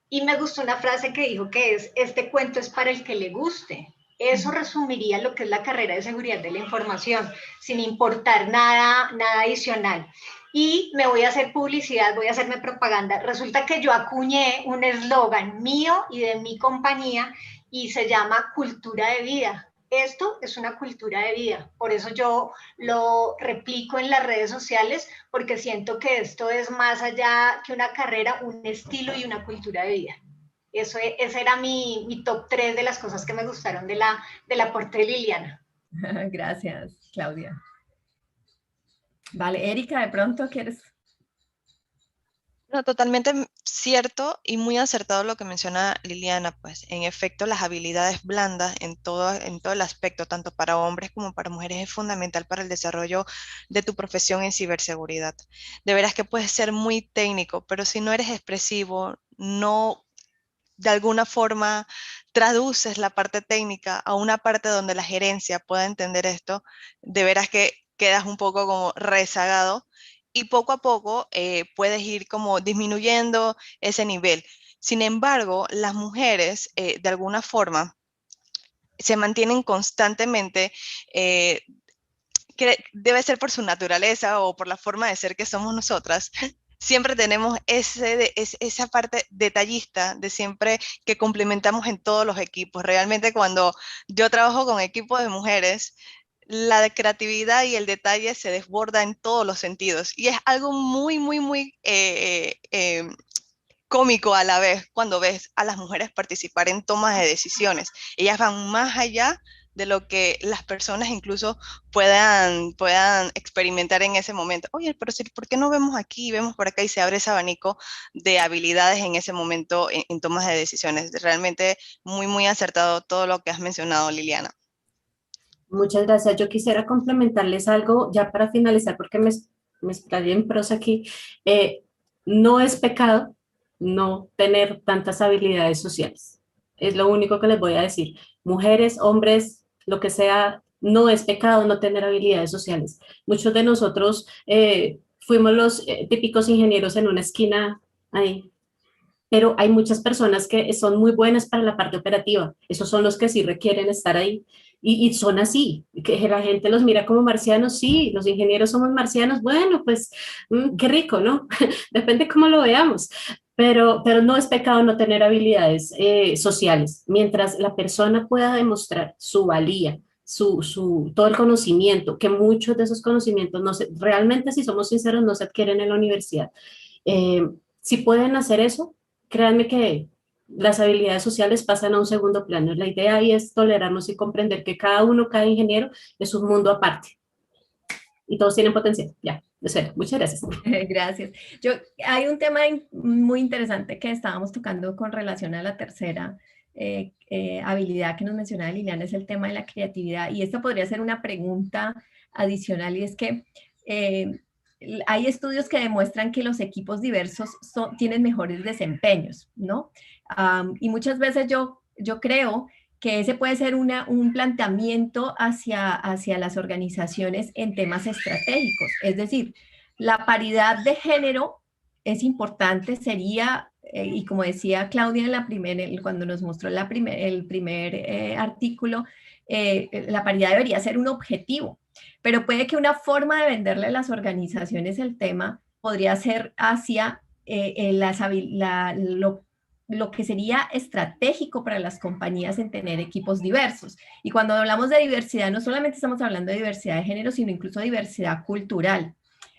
y me gustó una frase que dijo que es, este cuento es para el que le guste. Eso resumiría lo que es la carrera de seguridad de la información, sin importar nada adicional. Y me voy a hacer publicidad, voy a hacerme propaganda. Resulta que yo acuñé un eslogan mío y de mi compañía y se llama cultura de vida. Esto es una cultura de vida, por eso yo lo replico en las redes sociales, porque siento que esto es más allá que una carrera, un estilo y una cultura de vida. Ese era mi top 3 de las cosas que me gustaron del aporte de Liliana. Gracias, Claudia. Vale, Erika, de pronto quieres... No, totalmente cierto y muy acertado lo que menciona Liliana, pues en efecto las habilidades blandas en todo el aspecto, tanto para hombres como para mujeres, es fundamental para el desarrollo de tu profesión en ciberseguridad. De veras que puedes ser muy técnico, pero si no eres expresivo, no de alguna forma traduces la parte técnica a una parte donde la gerencia pueda entender esto, de veras que quedas un poco como rezagado y poco a poco puedes ir como disminuyendo ese nivel. Sin embargo, las mujeres de alguna forma se mantienen constantemente, que debe ser por su naturaleza o por la forma de ser que somos nosotras, siempre tenemos esa parte detallista de siempre que complementamos en todos los equipos. Realmente cuando yo trabajo con equipos de mujeres, la creatividad y el detalle se desborda en todos los sentidos y es algo muy, muy, muy cómico a la vez cuando ves a las mujeres participar en tomas de decisiones. Ellas van más allá de lo que las personas incluso puedan experimentar en ese momento. Oye, pero ¿por qué no vemos aquí, vemos por acá y se abre ese abanico de habilidades en ese momento en tomas de decisiones? Realmente muy, muy acertado todo lo que has mencionado, Liliana. Muchas gracias. Yo quisiera complementarles algo ya para finalizar, porque me explayé en prosa aquí. No es pecado no tener tantas habilidades sociales. Es lo único que les voy a decir. Mujeres, hombres, lo que sea, no es pecado no tener habilidades sociales. Muchos de nosotros fuimos los típicos ingenieros en una esquina ahí, pero hay muchas personas que son muy buenas para la parte operativa. Esos son los que sí requieren estar ahí. Y son así, que la gente los mira como marcianos, sí, los ingenieros somos marcianos, bueno, pues qué rico, ¿no? Depende cómo lo veamos, pero no es pecado no tener habilidades sociales. Mientras la persona pueda demostrar su valía, todo el conocimiento, que muchos de esos conocimientos no se, realmente, si somos sinceros, no se adquieren en la universidad. Si pueden hacer eso, créanme que las habilidades sociales pasan a un segundo plano. La idea ahí es tolerarnos y comprender que cada uno, cada ingeniero, es un mundo aparte. Y todos tienen potencial. Ya, de serio. Muchas gracias. Gracias. Hay un tema muy interesante que estábamos tocando con relación a la tercera habilidad que nos mencionaba Liliana, es el tema de la creatividad. Y esto podría ser una pregunta adicional, y es que hay estudios que demuestran que los equipos diversos tienen mejores desempeños, ¿no? Y muchas veces yo creo que ese puede ser un planteamiento hacia las organizaciones en temas estratégicos. Es decir, la paridad de género es importante, sería, y como decía Claudia cuando nos mostró el primer artículo, la paridad debería ser un objetivo, pero puede que una forma de venderle a las organizaciones el tema podría ser hacia lo que sería estratégico para las compañías en tener equipos diversos. Y cuando hablamos de diversidad, no solamente estamos hablando de diversidad de género, sino incluso diversidad cultural.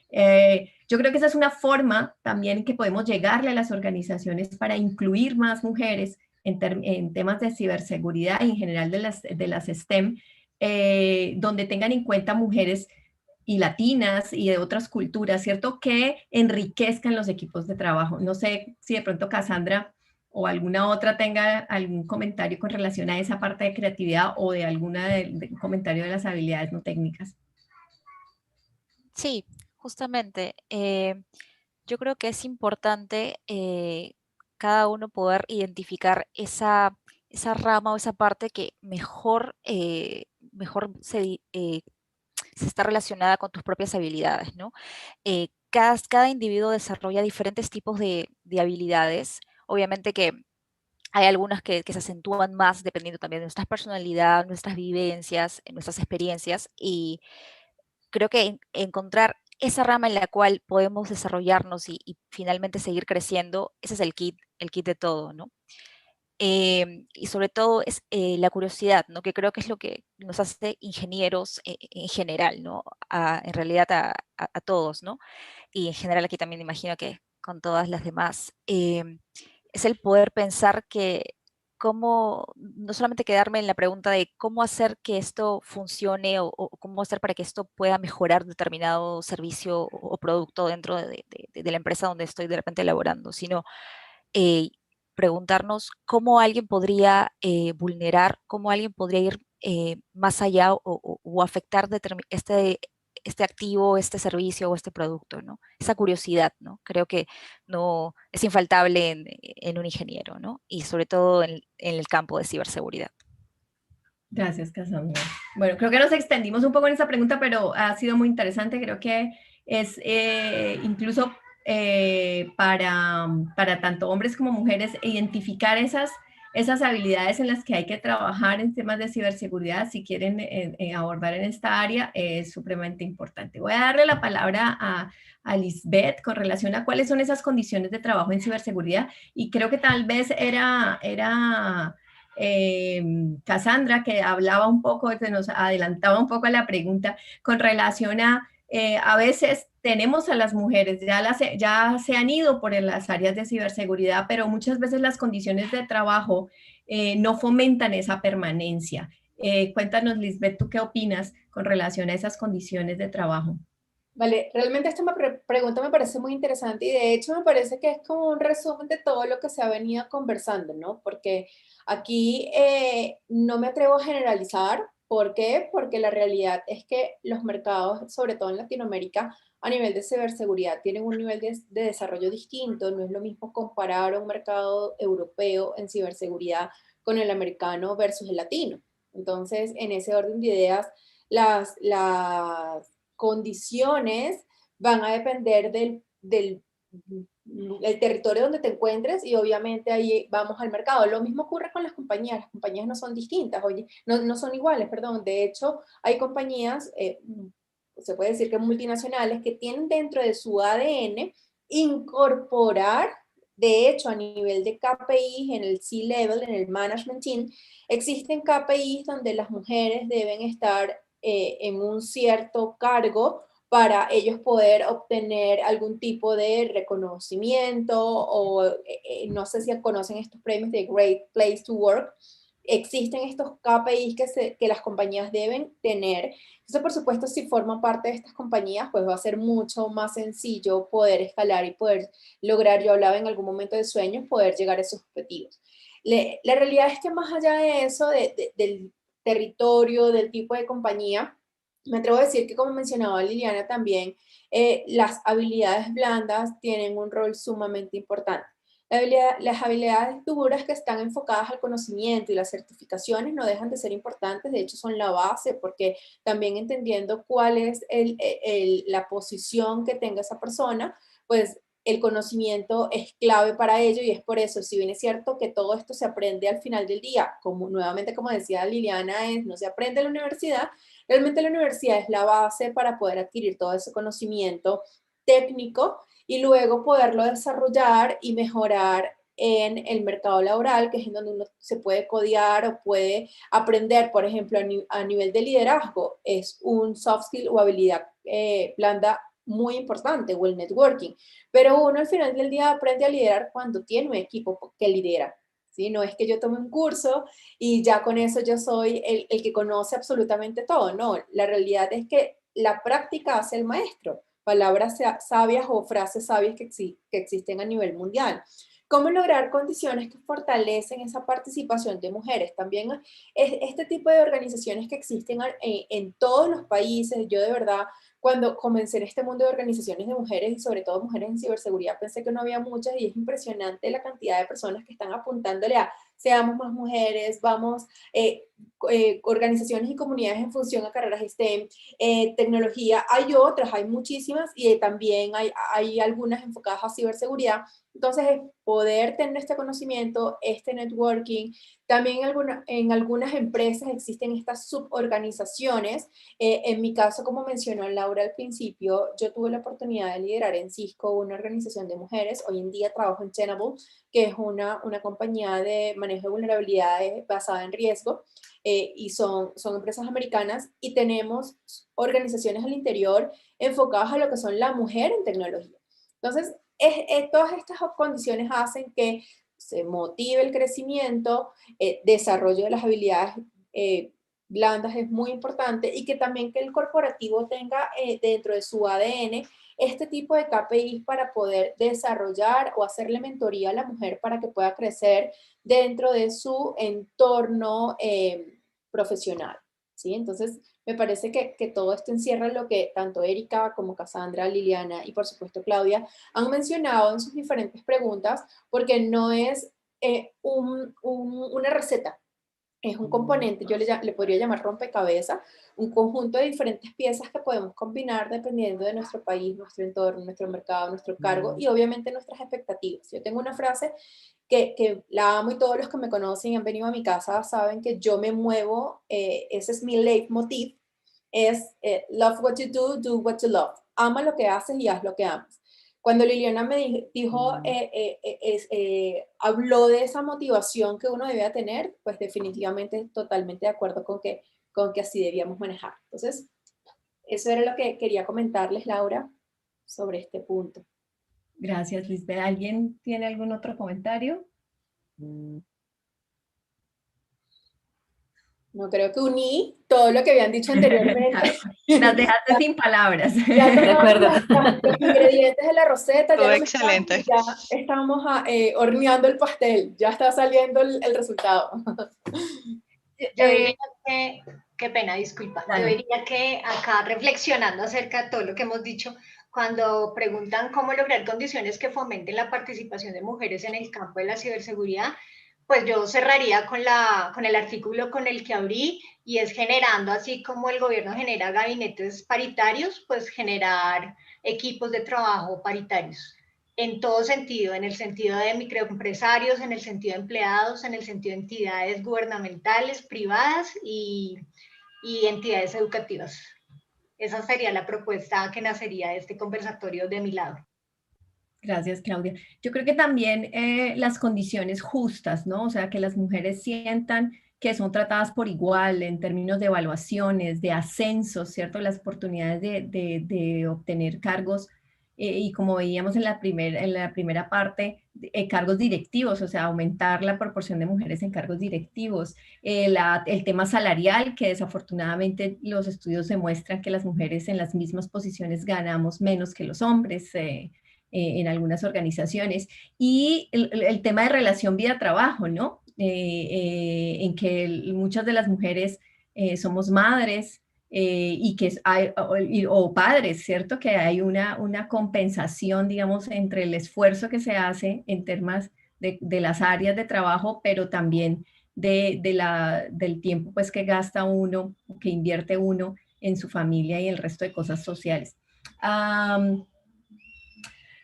Yo creo que esa es una forma también que podemos llegarle a las organizaciones para incluir más mujeres en temas de ciberseguridad y en general de las STEM, donde tengan en cuenta mujeres y latinas y de otras culturas, ¿cierto? Que enriquezcan los equipos de trabajo. No sé si de pronto Cassandra o alguna otra tenga algún comentario con relación a esa parte de creatividad o de comentario de las habilidades no técnicas. Sí, justamente. Yo creo que es importante cada uno poder identificar esa rama o esa parte que mejor se está relacionada con tus propias habilidades, ¿no? Cada individuo desarrolla diferentes tipos de habilidades. Obviamente que hay algunas que se acentúan más dependiendo también de nuestras personalidades, nuestras vivencias, nuestras experiencias, y creo que encontrar esa rama en la cual podemos desarrollarnos y finalmente seguir creciendo, ese es el kit de todo, ¿no? Y sobre todo es la curiosidad, ¿no? Que creo que es lo que nos hace ingenieros en general, ¿no? En realidad a todos, ¿no? Y en general aquí también imagino que con todas las demás, es el poder pensar que cómo, no solamente quedarme en la pregunta de cómo hacer que esto funcione o cómo hacer para que esto pueda mejorar determinado servicio o producto dentro de la empresa donde estoy de repente elaborando, sino eh, preguntarnos cómo alguien podría vulnerar, cómo alguien podría ir más allá o afectar este activo, este servicio o este producto, ¿no? Esa curiosidad, ¿no? Creo que no es infaltable en un ingeniero, ¿no? Y sobre todo en el campo de ciberseguridad. Gracias, Cassandra. Bueno, creo que nos extendimos un poco en esta pregunta, pero ha sido muy interesante. Creo que es incluso para tanto hombres como mujeres identificar esas habilidades en las que hay que trabajar en temas de ciberseguridad, si quieren abordar en esta área, es supremamente importante. Voy a darle la palabra a Lisbeth con relación a cuáles son esas condiciones de trabajo en ciberseguridad, y creo que tal vez era Cassandra, que hablaba un poco, se nos adelantaba un poco a la pregunta con relación a veces tenemos a las mujeres, ya se han ido por las áreas de ciberseguridad, pero muchas veces las condiciones de trabajo no fomentan esa permanencia. Cuéntanos, Lisbeth, ¿tú qué opinas con relación a esas condiciones de trabajo? Vale, realmente esta pregunta me parece muy interesante y de hecho me parece que es como un resumen de todo lo que se ha venido conversando, ¿no? Porque aquí no me atrevo a generalizar. ¿Por qué? Porque la realidad es que los mercados, sobre todo en Latinoamérica, a nivel de ciberseguridad, tienen un nivel de desarrollo distinto. No es lo mismo comparar un mercado europeo en ciberseguridad con el americano versus el latino. Entonces, en ese orden de ideas, las condiciones van a depender el territorio donde te encuentres y obviamente ahí vamos al mercado. Lo mismo ocurre con las compañías no son distintas, oye, no son iguales, perdón. De hecho, hay compañías, se puede decir que multinacionales, que tienen dentro de su ADN incorporar, de hecho, a nivel de KPIs, en el C-Level, en el Management Team, existen KPIs donde las mujeres deben estar en un cierto cargo para ellos poder obtener algún tipo de reconocimiento o no sé si conocen estos premios de Great Place to Work. Existen estos KPIs que las compañías deben tener. Entonces, por supuesto, si forman parte de estas compañías, pues va a ser mucho más sencillo poder escalar y poder lograr, yo hablaba en algún momento de sueños, poder llegar a esos objetivos. La realidad es que más allá de eso, del territorio, del tipo de compañía, me atrevo a decir que, como mencionaba Liliana también, las habilidades blandas tienen un rol sumamente importante. Las habilidades duras que están enfocadas al conocimiento y las certificaciones no dejan de ser importantes, de hecho son la base, porque también entendiendo cuál es la posición que tenga esa persona, pues el conocimiento es clave para ello y es por eso, si bien es cierto que todo esto se aprende al final del día, como nuevamente como decía Liliana, no se aprende en la universidad, realmente la universidad es la base para poder adquirir todo ese conocimiento técnico y luego poderlo desarrollar y mejorar en el mercado laboral, que es en donde uno se puede codear o puede aprender, por ejemplo, a nivel de liderazgo, es un soft skill o habilidad blanda muy importante, o el networking. Pero uno al final del día aprende a liderar cuando tiene un equipo que lidera. ¿Sí? No es que yo tome un curso y ya con eso yo soy el que conoce absolutamente todo. No, la realidad es que la práctica hace el maestro. Palabras sabias o frases sabias que existen a nivel mundial. ¿Cómo lograr condiciones que fortalecen esa participación de mujeres? También este tipo de organizaciones que existen en todos los países. Yo de verdad, cuando comencé en este mundo de organizaciones de mujeres y sobre todo mujeres en ciberseguridad, pensé que no había muchas y es impresionante la cantidad de personas que están apuntándole a seamos más mujeres, vamos, organizaciones y comunidades en función a carreras STEM, tecnología, hay otras, hay muchísimas y también hay algunas enfocadas a ciberseguridad. Entonces, poder tener este conocimiento, este networking, también en algunas empresas existen estas suborganizaciones. En mi caso, como mencionó Laura al principio, yo tuve la oportunidad de liderar en Cisco una organización de mujeres. Hoy en día trabajo en Tenable, que es una compañía de manejo de vulnerabilidades basada en riesgo, y son empresas americanas y tenemos organizaciones al interior enfocadas a lo que son la mujer en tecnología. Entonces, todas estas condiciones hacen que se motive el crecimiento, desarrollo de las habilidades blandas es muy importante, y que también que el corporativo tenga dentro de su ADN este tipo de KPIs para poder desarrollar o hacerle mentoría a la mujer para que pueda crecer dentro de su entorno profesional, ¿sí? Entonces, me parece que todo esto encierra lo que tanto Erika como Cassandra, Liliana y por supuesto Claudia han mencionado en sus diferentes preguntas, porque no es una receta, es un componente, yo le podría llamar rompecabezas, un conjunto de diferentes piezas que podemos combinar dependiendo de nuestro país, nuestro entorno, nuestro mercado, nuestro cargo y obviamente nuestras expectativas. Yo tengo una frase que la amo, y todos los que me conocen y han venido a mi casa saben que yo me muevo, ese es mi leitmotiv, es love what you do what you love. Ama lo que haces y haz lo que amas. Cuando Liliana me dijo, habló de esa motivación que uno debía tener, pues definitivamente totalmente de acuerdo con que así debíamos manejar. Entonces, eso era lo que quería comentarles, Laura, sobre este punto. Gracias, Lisbeth. ¿Alguien tiene algún otro comentario? No, creo que uní todo lo que habían dicho anteriormente. Las dejaste sin palabras. Ya De acuerdo. los ingredientes de la receta, Todo ya excelente. ya estamos horneando el pastel, ya está saliendo el resultado. Yo diría que, qué pena, disculpa. Dale. Yo diría que acá reflexionando acerca de todo lo que hemos dicho, cuando preguntan cómo lograr condiciones que fomenten la participación de mujeres en el campo de la ciberseguridad, pues yo cerraría con el artículo con el que abrí, y es generando, así como el gobierno genera gabinetes paritarios, pues generar equipos de trabajo paritarios. En todo sentido, en el sentido de microempresarios, en el sentido de empleados, en el sentido de entidades gubernamentales, privadas y entidades educativas. Esa sería la propuesta que nacería de este conversatorio de mi lado. Gracias, Claudia. Yo creo que también las condiciones justas, ¿no? O sea, que las mujeres sientan que son tratadas por igual en términos de evaluaciones, de ascensos, ¿cierto? Las oportunidades de obtener cargos, y como veíamos en la primera parte, cargos directivos, o sea, aumentar la proporción de mujeres en cargos directivos. El tema salarial, que desafortunadamente los estudios demuestran que las mujeres en las mismas posiciones ganamos menos que los hombres, en algunas organizaciones, y el tema de relación vida-trabajo, ¿no? En que muchas de las mujeres somos madres, y que hay, o padres, ¿cierto? Que hay una compensación, digamos, entre el esfuerzo que se hace en temas de las áreas de trabajo, pero también del tiempo pues, que gasta uno, que invierte uno en su familia y el resto de cosas sociales.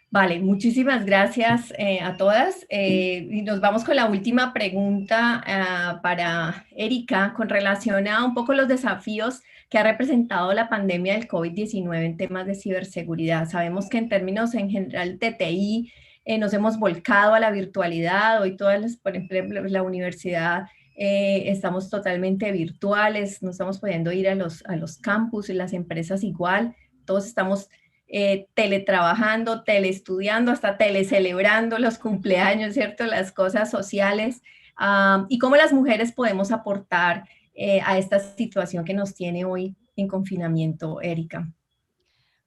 Vale, muchísimas gracias a todas. Y nos vamos con la última pregunta para Erika, con relación a un poco los desafíos que ha representado la pandemia del COVID-19 en temas de ciberseguridad. Sabemos que en términos en general de TI nos hemos volcado a la virtualidad. Hoy todas, por ejemplo, la universidad estamos totalmente virtuales, no estamos pudiendo ir a los campus, y las empresas igual, todos estamos teletrabajando, teleestudiando, hasta telecelebrando los cumpleaños, ¿cierto? Las cosas sociales, y cómo las mujeres podemos aportar a esta situación que nos tiene hoy en confinamiento, Erika.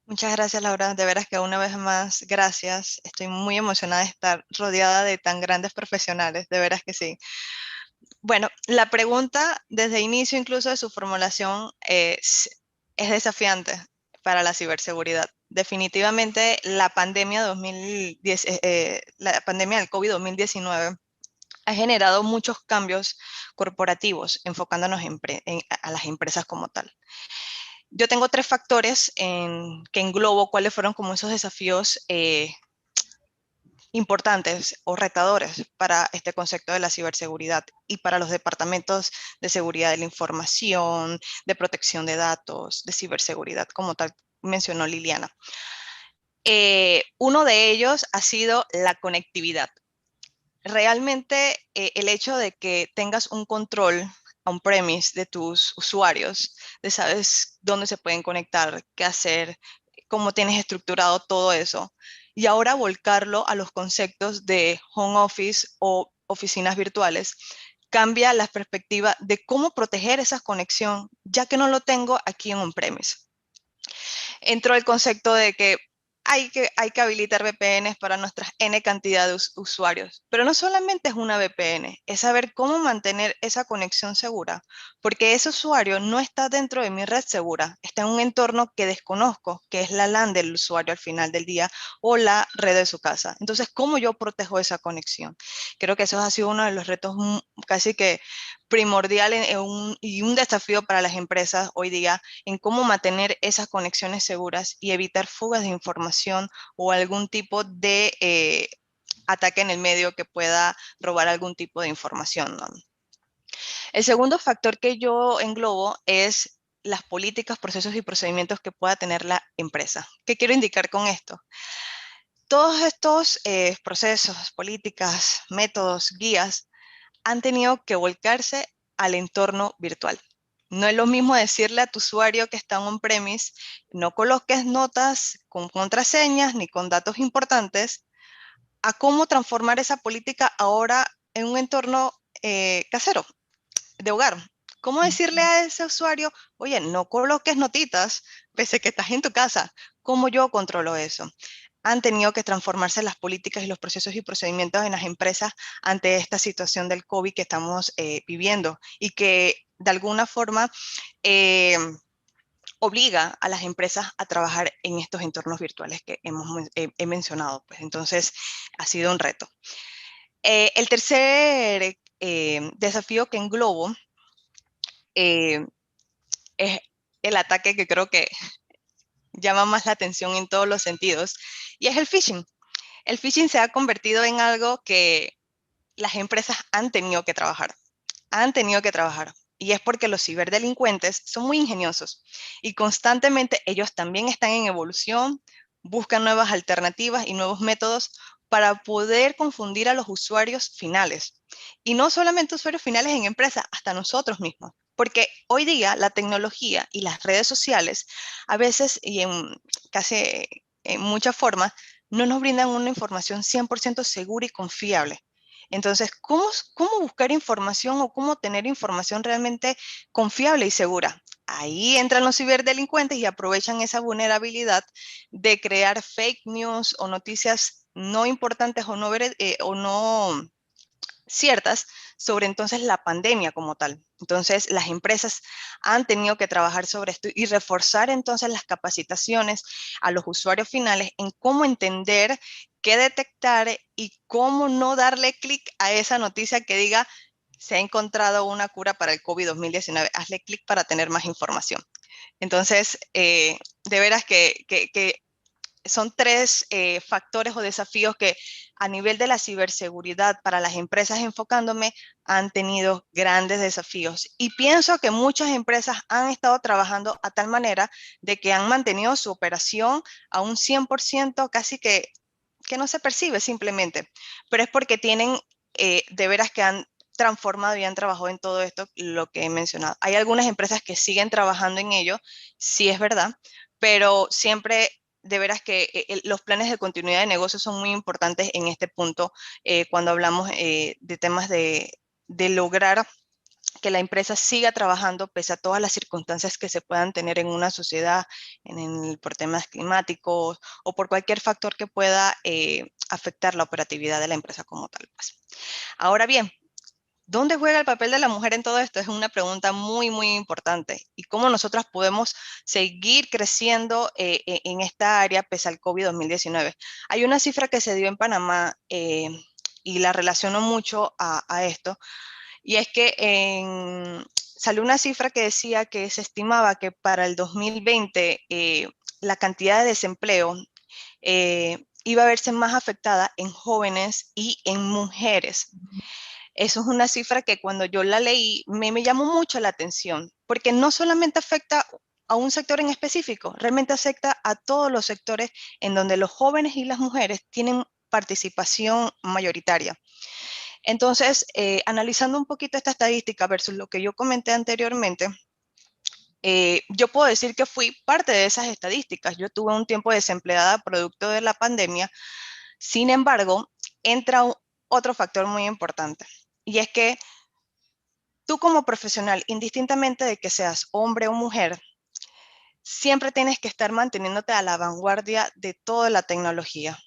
Muchas gracias, Laura. De veras que una vez más, gracias. Estoy muy emocionada de estar rodeada de tan grandes profesionales, de veras que sí. Bueno, la pregunta desde inicio incluso de su formulación es desafiante para la ciberseguridad. Definitivamente la pandemia del COVID-19 ha generado muchos cambios corporativos, enfocándonos a las empresas como tal. Yo tengo 3 factores que englobo cuáles fueron como esos desafíos importantes o retadores para este concepto de la ciberseguridad y para los departamentos de seguridad de la información, de protección de datos, de ciberseguridad, como tal mencionó Liliana. Uno de ellos ha sido la conectividad. Realmente el hecho de que tengas un control on-premise de tus usuarios, de sabes dónde se pueden conectar, qué hacer, cómo tienes estructurado todo eso, y ahora volcarlo a los conceptos de home office o oficinas virtuales, cambia la perspectiva de cómo proteger esa conexión, ya que no lo tengo aquí en on-premise. Entró el concepto de que hay que habilitar VPNs para nuestras N cantidad de usuarios. Pero no solamente es una VPN, es saber cómo mantener esa conexión segura, porque ese usuario no está dentro de mi red segura, está en un entorno que desconozco, que es la LAN del usuario al final del día o la red de su casa. Entonces, ¿cómo yo protejo esa conexión? Creo que eso ha sido uno de los retos casi que primordial y un desafío para las empresas hoy día en cómo mantener esas conexiones seguras y evitar fugas de información o algún tipo de ataque en el medio que pueda robar algún tipo de información, ¿no? El segundo factor que yo englobo es las políticas, procesos y procedimientos que pueda tener la empresa. ¿Qué quiero indicar con esto? Todos estos procesos, políticas, métodos, guías, han tenido que volcarse al entorno virtual. No es lo mismo decirle a tu usuario que está en on-premise, no coloques notas con contraseñas ni con datos importantes, a cómo transformar esa política ahora en un entorno casero, de hogar. ¿Cómo decirle a ese usuario, oye, no coloques notitas pese a que estás en tu casa? ¿Cómo yo controlo eso? Han tenido que transformarse las políticas y los procesos y procedimientos en las empresas ante esta situación del COVID que estamos viviendo y que de alguna forma obliga a las empresas a trabajar en estos entornos virtuales que he mencionado. Pues entonces ha sido un reto. El tercer desafío que englobo es el ataque que creo que llama más la atención en todos los sentidos, y es el phishing. El phishing se ha convertido en algo que las empresas han tenido que trabajar, y es porque los ciberdelincuentes son muy ingeniosos y constantemente ellos también están en evolución, buscan nuevas alternativas y nuevos métodos para poder confundir a los usuarios finales. Y no solamente usuarios finales en empresas, hasta nosotros mismos. Porque hoy día la tecnología y las redes sociales, a veces y casi en muchas formas, no nos brindan una información 100% segura y confiable. Entonces, ¿cómo buscar información o cómo tener información realmente confiable y segura? Ahí entran los ciberdelincuentes y aprovechan esa vulnerabilidad de crear fake news o noticias no importantes o no ciertas sobre entonces la pandemia como tal. Entonces las empresas han tenido que trabajar sobre esto y reforzar entonces las capacitaciones a los usuarios finales en cómo entender, qué detectar y cómo no darle clic a esa noticia que diga se ha encontrado una cura para el COVID-2019. Hazle clic para tener más información. Entonces, de veras que son tres factores o desafíos que a nivel de la ciberseguridad para las empresas enfocándome han tenido grandes desafíos. Y pienso que muchas empresas han estado trabajando a tal manera de que han mantenido su operación a un 100% casi que no se percibe simplemente. Pero es porque tienen de veras que han transformado y han trabajado en todo esto, lo que he mencionado. Hay algunas empresas que siguen trabajando en ello, sí es verdad, pero siempre de veras que los planes de continuidad de negocio son muy importantes en este punto cuando hablamos de temas de lograr que la empresa siga trabajando pese a todas las circunstancias que se puedan tener en una sociedad, por temas climáticos o por cualquier factor que pueda afectar la operatividad de la empresa como tal. Pues. Ahora bien, ¿dónde juega el papel de la mujer en todo esto? Es una pregunta muy, muy importante. ¿Y cómo nosotras podemos seguir creciendo en esta área pese al COVID-2019? Hay una cifra que se dio en Panamá y la relaciono mucho a esto, y es que salió una cifra que decía que se estimaba que para el 2020 la cantidad de desempleo iba a verse más afectada en jóvenes y en mujeres. Eso es una cifra que cuando yo la leí me llamó mucho la atención, porque no solamente afecta a un sector en específico, realmente afecta a todos los sectores en donde los jóvenes y las mujeres tienen participación mayoritaria. Entonces, analizando un poquito esta estadística versus lo que yo comenté anteriormente, Yo puedo decir que fui parte de esas estadísticas. Yo tuve un tiempo desempleada producto de la pandemia. Sin embargo, entra otro factor muy importante, y es que tú como profesional, indistintamente de que seas hombre o mujer, siempre tienes que estar manteniéndote a la vanguardia de toda la tecnología,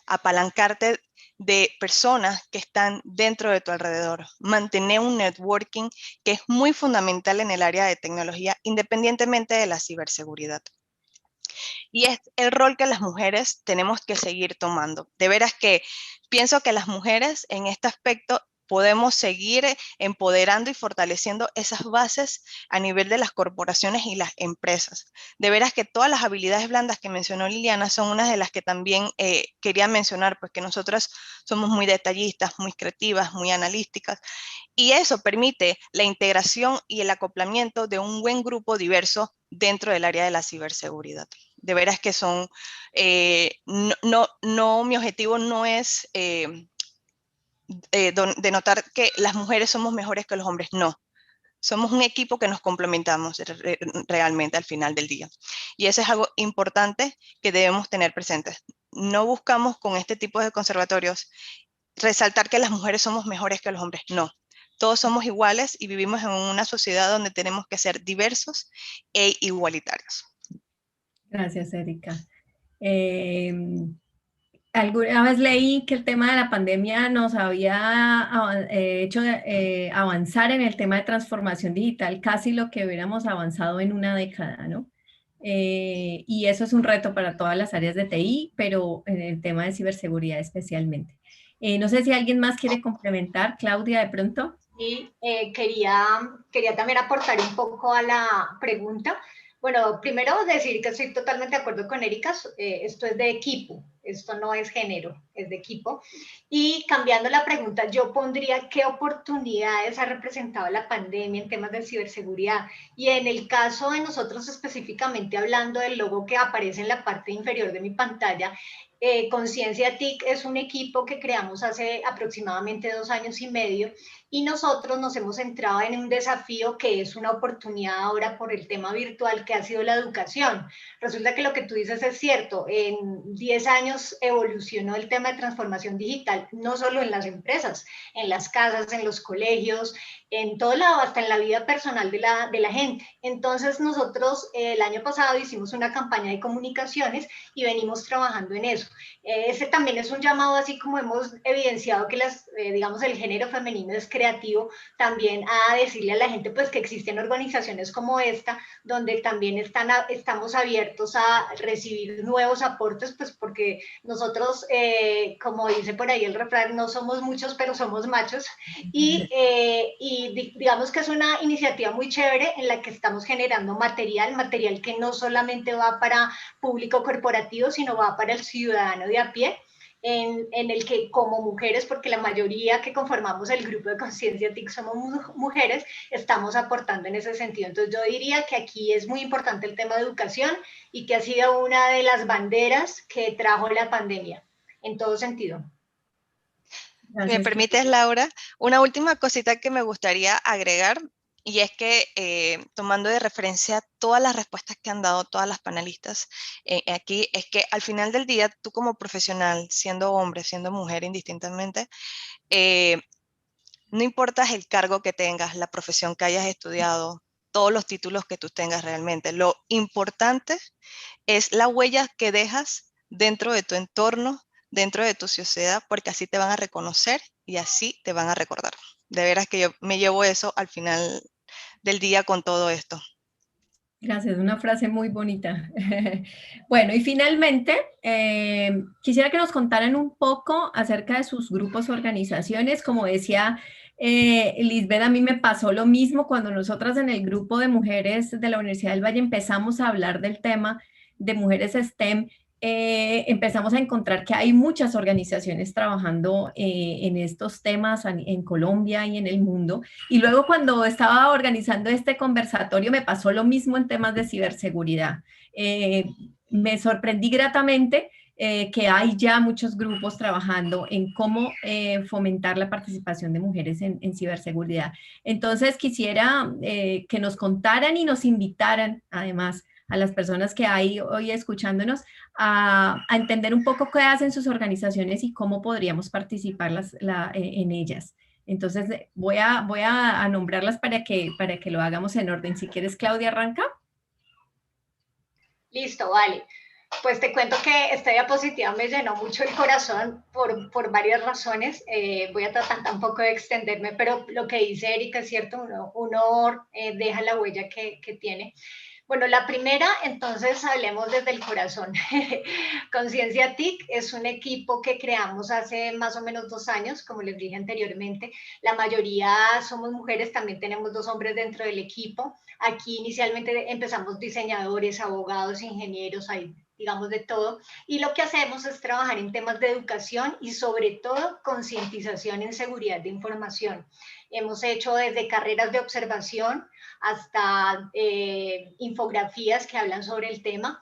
apalancarte de personas que están dentro de tu alrededor, mantener un networking que es muy fundamental en el área de tecnología, independientemente de la ciberseguridad. Y es el rol que las mujeres tenemos que seguir tomando. De veras que pienso que las mujeres en este aspecto podemos seguir empoderando y fortaleciendo esas bases a nivel de las corporaciones y las empresas. De veras que todas las habilidades blandas que mencionó Liliana son unas de las que también quería mencionar, pues que nosotras somos muy detallistas, muy creativas, muy analíticas, y eso permite la integración y el acoplamiento de un buen grupo diverso dentro del área de la ciberseguridad. De veras que son, mi objetivo no es denotar que las mujeres somos mejores que los hombres, no. Somos un equipo que nos complementamos realmente al final del día. Y eso es algo importante que debemos tener presente. No buscamos con este tipo de conservatorios resaltar que las mujeres somos mejores que los hombres, no. Todos somos iguales y vivimos en una sociedad donde tenemos que ser diversos e igualitarios. Gracias, Erika. Alguna vez leí que el tema de la pandemia nos había hecho avanzar en el tema de transformación digital, casi lo que hubiéramos avanzado en una década, ¿no? Y eso es un reto para todas las áreas de TI, pero en el tema de ciberseguridad especialmente. No sé si alguien más quiere complementar, Claudia, de pronto. Y quería también aportar un poco a la pregunta. Bueno, primero decir que estoy totalmente de acuerdo con Erika, esto es de equipo, esto no es género, es de equipo. Y cambiando la pregunta, yo pondría qué oportunidades ha representado la pandemia en temas de ciberseguridad. Y en el caso de nosotros específicamente, hablando del logo que aparece en la parte inferior de mi pantalla, Conciencia TIC es un equipo que creamos hace aproximadamente 2 años y medio, y nosotros nos hemos centrado en un desafío que es una oportunidad ahora por el tema virtual, que ha sido la educación. Resulta que lo que tú dices es cierto, en 10 años evolucionó el tema de transformación digital, no solo en las empresas, en las casas, en los colegios, en todo lado, hasta en la vida personal de la gente. Entonces nosotros el año pasado hicimos una campaña de comunicaciones y venimos trabajando en eso. Ese también es un llamado, así como hemos evidenciado que digamos, el género femenino es creativo, también a decirle a la gente pues que existen organizaciones como esta, donde también estamos abiertos a recibir nuevos aportes, pues porque nosotros, como dice por ahí el refrán, no somos muchos, pero somos machos, y digamos que es una iniciativa muy chévere en la que estamos generando material que no solamente va para público corporativo, sino va para el ciudadano de a pie, en el que como mujeres, porque la mayoría que conformamos el grupo de Conciencia TIC somos mujeres, estamos aportando en ese sentido. Entonces yo diría que aquí es muy importante el tema de educación y que ha sido una de las banderas que trajo la pandemia, en todo sentido. Si me permites, Laura, una última cosita que me gustaría agregar, y es que tomando de referencia todas las respuestas que han dado todas las panelistas aquí, es que al final del día, tú como profesional, siendo hombre, siendo mujer indistintamente, no importa el cargo que tengas, la profesión que hayas estudiado, todos los títulos que tú tengas realmente, lo importante es la huella que dejas dentro de tu entorno, dentro de tu sociedad, porque así te van a reconocer y así te van a recordar. De veras que yo me llevo eso al final del día con todo esto. Gracias, una frase muy bonita. Bueno, y finalmente, quisiera que nos contaran un poco acerca de sus grupos o organizaciones. Como decía Lisbeth, a mí me pasó lo mismo cuando nosotras en el grupo de mujeres de la Universidad del Valle empezamos a hablar del tema de mujeres STEM. Empezamos a encontrar que hay muchas organizaciones trabajando en estos temas en Colombia y en el mundo. Y luego cuando estaba organizando este conversatorio me pasó lo mismo en temas de ciberseguridad. Me sorprendí gratamente que hay ya muchos grupos trabajando en cómo fomentar la participación de mujeres en ciberseguridad. Entonces, quisiera que nos contaran y nos invitaran, además, a las personas que hay hoy escuchándonos, a entender un poco qué hacen sus organizaciones y cómo podríamos participar en ellas. Entonces, voy a nombrarlas para que lo hagamos en orden. Si quieres, Claudia, arranca. Listo, vale. Pues te cuento que esta diapositiva me llenó mucho el corazón por varias razones. Voy a tratar tampoco de extenderme, pero lo que dice Erika es cierto, uno deja la huella que tiene. Bueno, la primera, entonces hablemos desde el corazón. Conciencia TIC es un equipo que creamos hace más o menos 2 años, como les dije anteriormente. La mayoría somos mujeres, también tenemos 2 hombres dentro del equipo. Aquí inicialmente empezamos diseñadores, abogados, ingenieros, hay digamos de todo, y lo que hacemos es trabajar en temas de educación y sobre todo concientización en seguridad de información. Hemos hecho desde carreras de observación hasta infografías que hablan sobre el tema.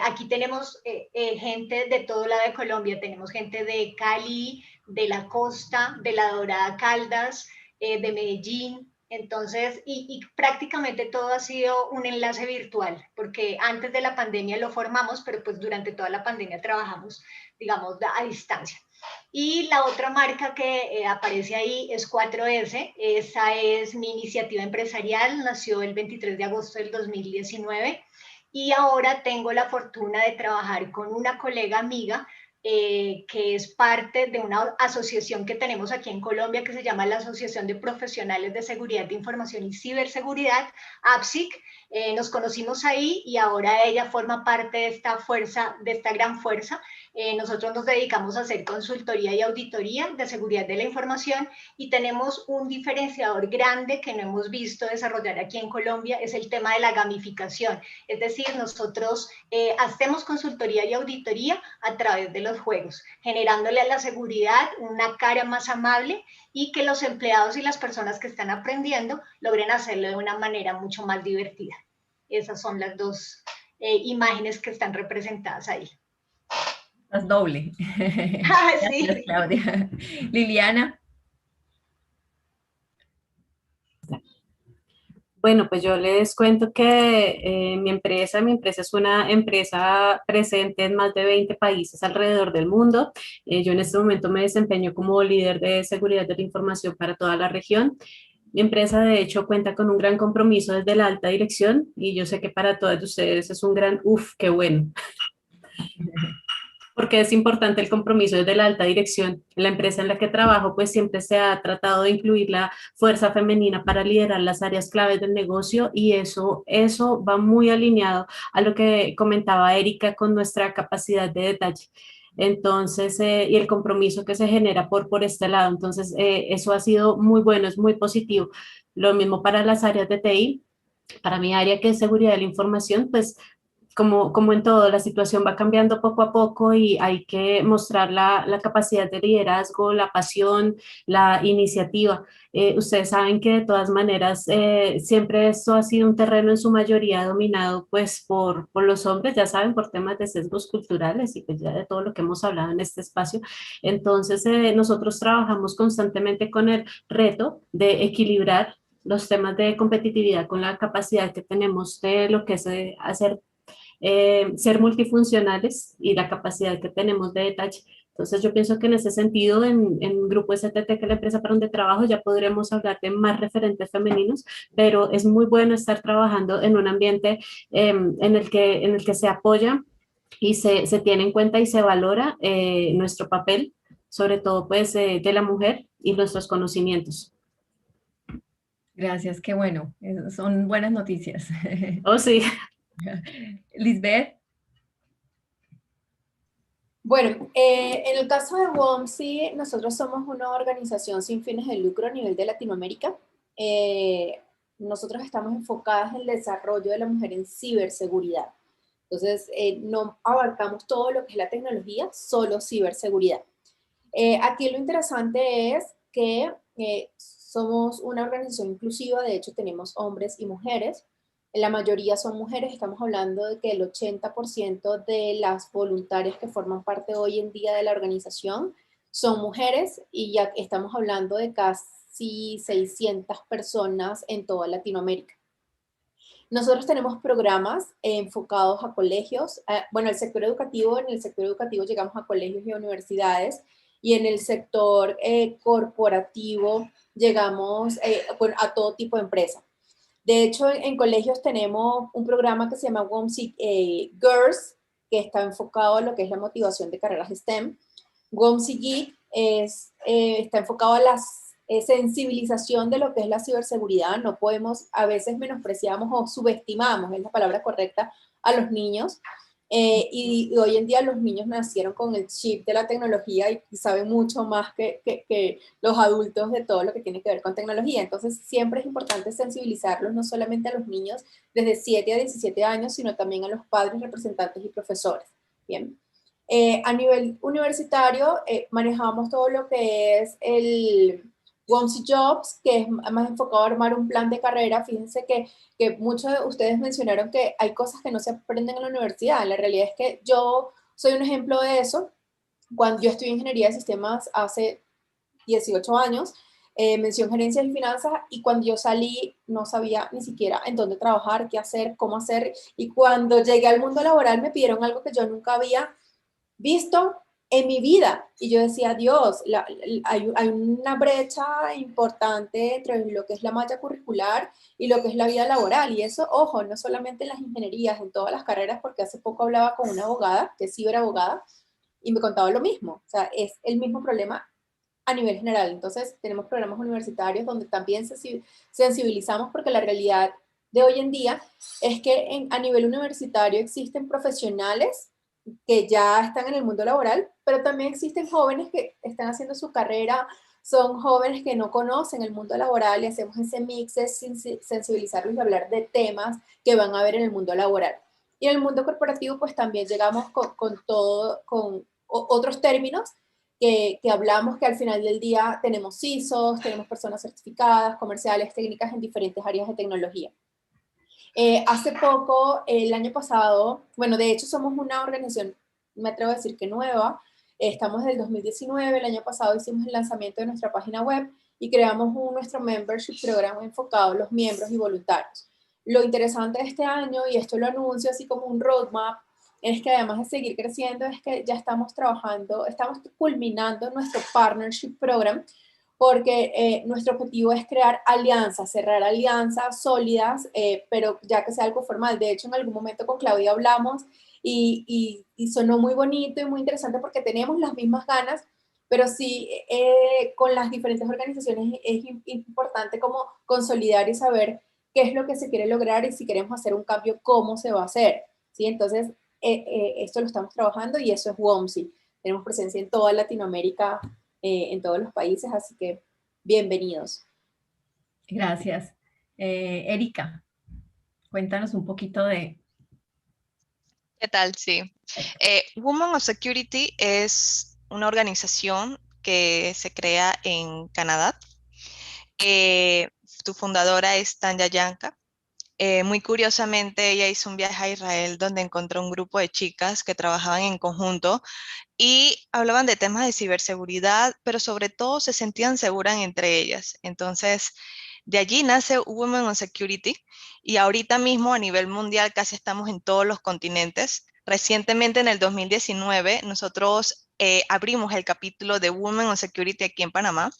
Aquí tenemos gente de todo lado de Colombia, tenemos gente de Cali, de la costa, de la Dorada Caldas, de Medellín. Entonces, y prácticamente todo ha sido un enlace virtual, porque antes de la pandemia lo formamos, pero pues durante toda la pandemia trabajamos, digamos, a distancia. Y la otra marca que aparece ahí es 4S, esa es mi iniciativa empresarial, nació el 23 de agosto del 2019 y ahora tengo la fortuna de trabajar con una colega amiga que es parte de una asociación que tenemos aquí en Colombia que se llama la Asociación de Profesionales de Seguridad de Información y Ciberseguridad, APSIC. Nos conocimos ahí y ahora ella forma parte de esta fuerza, de esta gran fuerza. Nosotros nos dedicamos a hacer consultoría y auditoría de seguridad de la información y tenemos un diferenciador grande que no hemos visto desarrollar aquí en Colombia, es el tema de la gamificación. Es decir, nosotros hacemos consultoría y auditoría a través de los juegos, generándole a la seguridad una cara más amable y que los empleados y las personas que están aprendiendo logren hacerlo de una manera mucho más divertida. Esas son las 2 imágenes que están representadas ahí. Es doble. Sí. Gracias, Claudia. Liliana. Bueno, pues yo les cuento que mi empresa es una empresa presente en más de 20 países alrededor del mundo. Yo en este momento me desempeño como líder de seguridad de la información para toda la región. Mi empresa, de hecho, cuenta con un gran compromiso desde la alta dirección y yo sé que para todos ustedes es un gran qué bueno. Porque es importante el compromiso desde la alta dirección. En la empresa en la que trabajo, pues siempre se ha tratado de incluir la fuerza femenina para liderar las áreas claves del negocio y eso va muy alineado a lo que comentaba Erika con nuestra capacidad de detalle. Entonces, y el compromiso que se genera por este lado. Entonces, eso ha sido muy bueno, es muy positivo. Lo mismo para las áreas de TI. Para mi área que es seguridad de la información, pues como en todo, la situación va cambiando poco a poco y hay que mostrar la capacidad de liderazgo, la pasión, la iniciativa. Ustedes saben que de todas maneras siempre esto ha sido un terreno en su mayoría dominado pues por los hombres, ya saben, por temas de sesgos culturales y pues ya de todo lo que hemos hablado en este espacio. Entonces nosotros trabajamos constantemente con el reto de equilibrar los temas de competitividad con la capacidad que tenemos de lo que es hacer ser multifuncionales y la capacidad que tenemos de detalle. Entonces yo pienso que en ese sentido, en Grupo STT, que es la empresa para donde trabajo, ya podremos hablar de más referentes femeninos, pero es muy bueno estar trabajando en un ambiente en el que se apoya y se tiene en cuenta y se valora nuestro papel, sobre todo pues de la mujer y nuestros conocimientos. Gracias, qué bueno. Son buenas noticias. Oh, sí. Lisbeth. Bueno, en el caso de WOMSI, nosotros somos una organización sin fines de lucro a nivel de Latinoamérica. Nosotros estamos enfocadas en el desarrollo de la mujer en ciberseguridad. Entonces, no abarcamos todo lo que es la tecnología, solo ciberseguridad. Aquí lo interesante es que somos una organización inclusiva, de hecho tenemos hombres y mujeres. la mayoría son mujeres, estamos hablando de que el 80% de las voluntarias que forman parte hoy en día de la organización son mujeres y ya estamos hablando de casi 600 personas en toda Latinoamérica. Nosotros tenemos programas enfocados a colegios, bueno, en el sector educativo llegamos a colegios y universidades, y en el sector corporativo llegamos a todo tipo de empresas. De hecho, en colegios tenemos un programa que se llama WOMC Girls, que está enfocado a lo que es la motivación de carreras STEM. WOMC Geek está enfocado a la sensibilización de lo que es la ciberseguridad. No podemos, a veces menospreciamos o subestimamos, es la palabra correcta, a los niños. Y hoy en día los niños nacieron con el chip de la tecnología y saben mucho más que los adultos de todo lo que tiene que ver con tecnología. Entonces siempre es importante sensibilizarlos, no solamente a los niños desde 7 a 17 años, sino también a los padres, representantes y profesores. Bien. A nivel universitario manejamos todo lo que es el WOMC Jobs, que es más enfocado a armar un plan de carrera. Fíjense que muchos de ustedes mencionaron que hay cosas que no se aprenden en la universidad. La realidad es que yo soy un ejemplo de eso. Cuando yo estudié ingeniería de sistemas hace 18 años, mención gerencias y finanzas, y cuando yo salí no sabía ni siquiera en dónde trabajar, qué hacer, cómo hacer, y cuando llegué al mundo laboral me pidieron algo que yo nunca había visto en mi vida. Y yo decía, Dios, hay una brecha importante entre lo que es la malla curricular y lo que es la vida laboral. Y eso, ojo, no solamente en las ingenierías, en todas las carreras, porque hace poco hablaba con una abogada, que es ciberabogada, y me contaba lo mismo. O sea, es el mismo problema a nivel general. Entonces, tenemos programas universitarios donde también sensibilizamos, porque la realidad de hoy en día es que a nivel universitario existen profesionales que ya están en el mundo laboral, pero también existen jóvenes que están haciendo su carrera, son jóvenes que no conocen el mundo laboral, y hacemos ese mix de sensibilizarlos y hablar de temas que van a ver en el mundo laboral. Y en el mundo corporativo, pues también llegamos con otros términos que hablamos, que al final del día tenemos CISOs, tenemos personas certificadas, comerciales, técnicas en diferentes áreas de tecnología. Hace poco, el año pasado, bueno, de hecho somos una organización, me atrevo a decir que nueva, estamos desde el 2019, el año pasado hicimos el lanzamiento de nuestra página web y creamos nuestro membership programa enfocado a los miembros y voluntarios. Lo interesante de este año, y esto lo anuncio así como un roadmap, es que además de seguir creciendo, es que ya estamos trabajando, estamos culminando nuestro partnership program, porque nuestro objetivo es crear alianzas, cerrar alianzas sólidas, pero ya que sea algo formal. De hecho, en algún momento con Claudia hablamos y sonó muy bonito y muy interesante porque tenemos las mismas ganas, pero sí con las diferentes organizaciones es importante como consolidar y saber qué es lo que se quiere lograr, y si queremos hacer un cambio, cómo se va a hacer, ¿sí? Entonces, esto lo estamos trabajando y eso es WOMC. Tenemos presencia en toda Latinoamérica, en todos los países, así que bienvenidos. Gracias. Erika, cuéntanos un poquito de... ¿Qué tal? Sí. Women of Security es una organización que se crea en Canadá. Tu fundadora es Tanya Yanka. Muy curiosamente, ella hizo un viaje a Israel donde encontró un grupo de chicas que trabajaban en conjunto y hablaban de temas de ciberseguridad, pero sobre todo se sentían seguras entre ellas. Entonces, de allí nace Women on Security, y ahorita mismo a nivel mundial casi estamos en todos los continentes. Recientemente, en el 2019, nosotros abrimos el capítulo de Women on Security aquí en Panamá,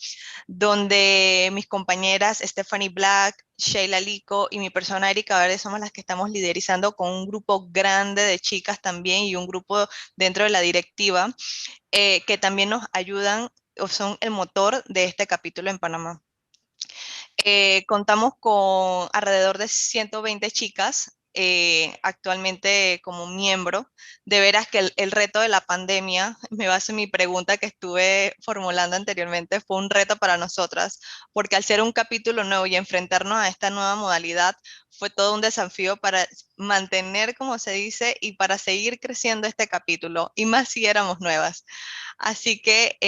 donde mis compañeras Stephanie Black, Sheila Lico y mi persona Erika Verde somos las que estamos liderizando con un grupo grande de chicas también y un grupo dentro de la directiva que también nos ayudan o son el motor de este capítulo en Panamá. Contamos con alrededor de 120 chicas actualmente como miembro, de veras que el reto de la pandemia, me baso en mi pregunta que estuve formulando anteriormente, fue un reto para nosotras, porque al ser un capítulo nuevo y enfrentarnos a esta nueva modalidad, fue todo un desafío para mantener, como se dice, y para seguir creciendo este capítulo, y más si éramos nuevas. Así que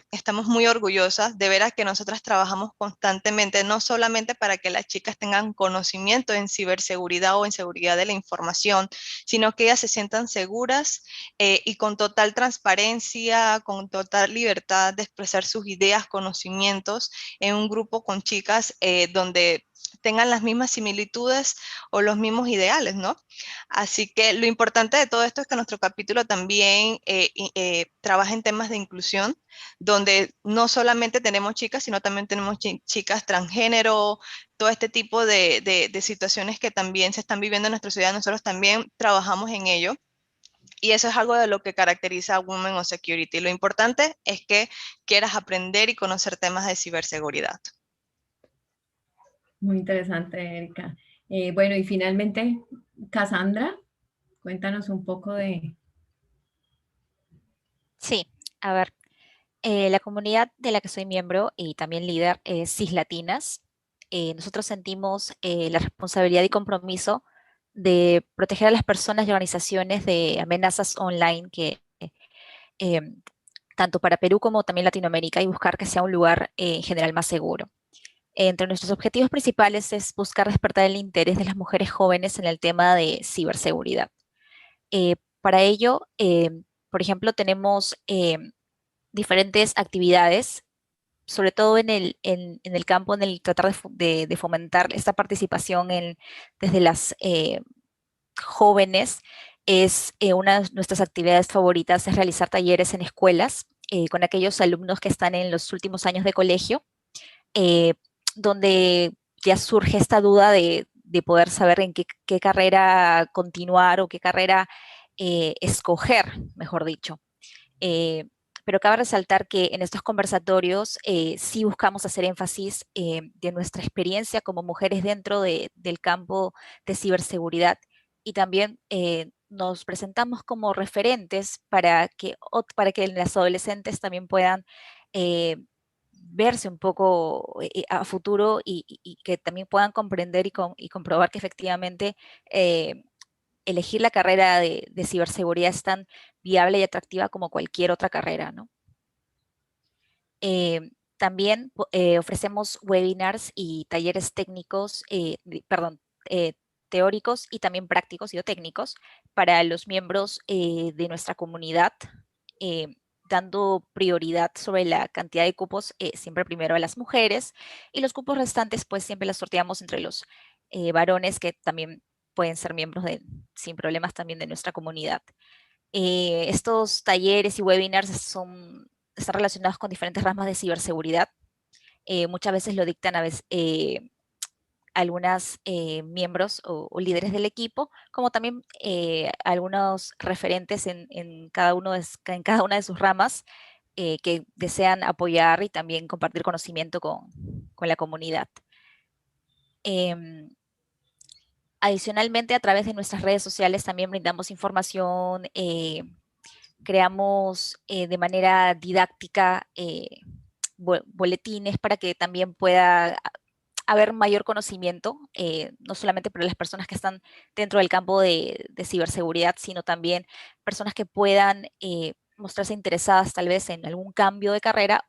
estamos muy orgullosas de veras que nosotras trabajamos constantemente, no solamente para que las chicas tengan conocimiento en ciberseguridad o en seguridad de la información, sino que ellas se sientan seguras y con total transparencia, con total libertad de expresar sus ideas, conocimientos en un grupo con chicas donde tengan las mismas similitudes o los mismos ideales, ¿no? Así que lo importante de todo esto es que nuestro capítulo también trabaja en temas de inclusión, donde no solamente tenemos chicas, sino también tenemos chicas transgénero, todo este tipo de situaciones que también se están viviendo en nuestra ciudad. Nosotros también trabajamos en ello. Y eso es algo de lo que caracteriza a Women on Security. Lo importante es que quieras aprender y conocer temas de ciberseguridad. Muy interesante, Erika. Bueno, y finalmente, Cassandra, cuéntanos un poco de... Sí, a ver, la comunidad de la que soy miembro y también líder es Cislatinas. Nosotros sentimos la responsabilidad y compromiso de proteger a las personas y organizaciones de amenazas online que tanto para Perú como también Latinoamérica, y buscar que sea un lugar en general más seguro. Entre nuestros objetivos principales es buscar despertar el interés de las mujeres jóvenes en el tema de ciberseguridad. Para ello, por ejemplo, tenemos diferentes actividades, sobre todo en el campo, en el tratar de fomentar esta participación desde las jóvenes. Es una de nuestras actividades favoritas es realizar talleres en escuelas con aquellos alumnos que están en los últimos años de colegio, eh, donde ya surge esta duda de poder saber en qué carrera continuar o qué carrera escoger, mejor dicho. Eh, pero cabe resaltar que en estos conversatorios sí buscamos hacer énfasis de nuestra experiencia como mujeres dentro del campo de ciberseguridad, y también nos presentamos como referentes para que las adolescentes también puedan verse un poco a futuro, y que también puedan comprender y comprobar que efectivamente elegir la carrera de ciberseguridad es tan viable y atractiva como cualquier otra carrera, ¿no? También ofrecemos webinars y talleres técnicos, eh, teóricos y también prácticos y o técnicos para los miembros de nuestra comunidad, eh, dando prioridad sobre la cantidad de cupos, siempre primero a las mujeres, y los cupos restantes pues siempre los sorteamos entre los varones, que también pueden ser miembros sin problemas también de nuestra comunidad. Estos talleres y webinars están relacionados con diferentes ramas de ciberseguridad. Muchas veces lo dictan algunas miembros o líderes del equipo, como también algunos referentes en cada una de sus ramas, que desean apoyar y también compartir conocimiento con la comunidad. Adicionalmente, a través de nuestras redes sociales también brindamos información, creamos de manera didáctica boletines para que también pueda haber mayor conocimiento, no solamente para las personas que están dentro del campo de ciberseguridad, sino también personas que puedan mostrarse interesadas tal vez en algún cambio de carrera,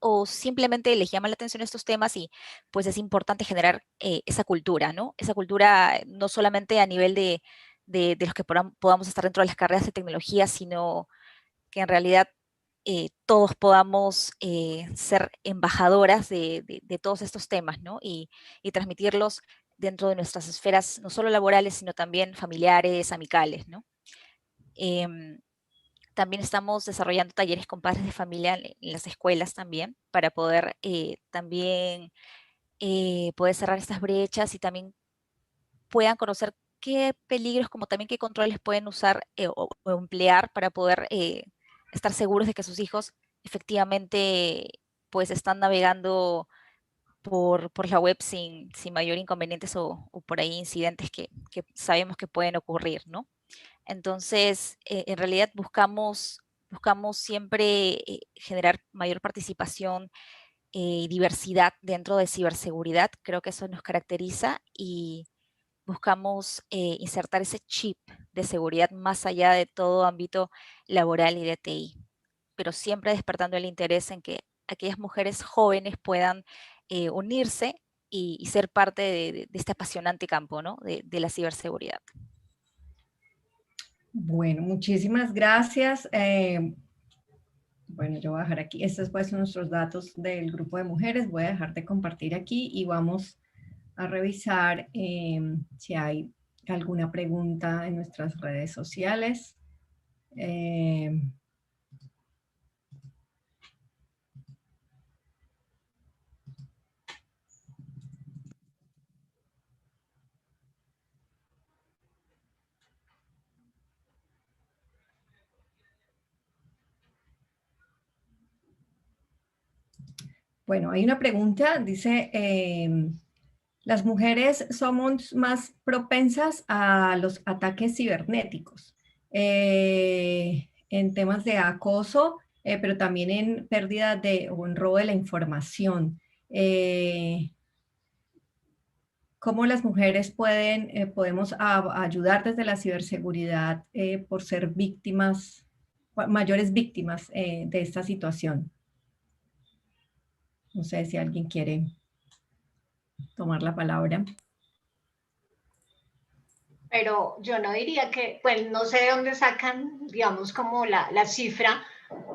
o simplemente les llama la atención estos temas, y pues es importante generar esa cultura, ¿no? Esa cultura no solamente a nivel de los que podamos estar dentro de las carreras de tecnología, sino que en realidad todos podamos ser embajadoras de todos estos temas, ¿no? Y transmitirlos dentro de nuestras esferas, no solo laborales, sino también familiares, amicales, ¿no? También estamos desarrollando talleres con padres de familia en las escuelas también, para poder también poder cerrar estas brechas, y también puedan conocer qué peligros, como también qué controles pueden usar o emplear para poder estar seguros de que sus hijos efectivamente pues están navegando por la web sin mayor inconvenientes o por ahí incidentes que sabemos que pueden ocurrir, ¿no? Entonces, en realidad buscamos siempre generar mayor participación y diversidad dentro de ciberseguridad. Creo que eso nos caracteriza y buscamos insertar ese chip de seguridad más allá de todo ámbito laboral y de TI, pero siempre despertando el interés en que aquellas mujeres jóvenes puedan unirse y ser parte de este apasionante campo, ¿no? de la ciberseguridad. Bueno, muchísimas gracias. Bueno, yo voy a dejar aquí, estos pues son nuestros datos del grupo de mujeres, voy a dejar de compartir aquí y vamos a revisar si hay alguna pregunta en nuestras redes sociales. Bueno, hay una pregunta, dice, las mujeres somos más propensas a los ataques cibernéticos en temas de acoso, pero también en pérdida o en robo de la información. ¿Cómo las mujeres podemos ayudar desde la ciberseguridad por ser víctimas, mayores víctimas de esta situación? No sé si alguien quiere tomar la palabra. Pero yo no diría que, pues no sé de dónde sacan, digamos, como la cifra,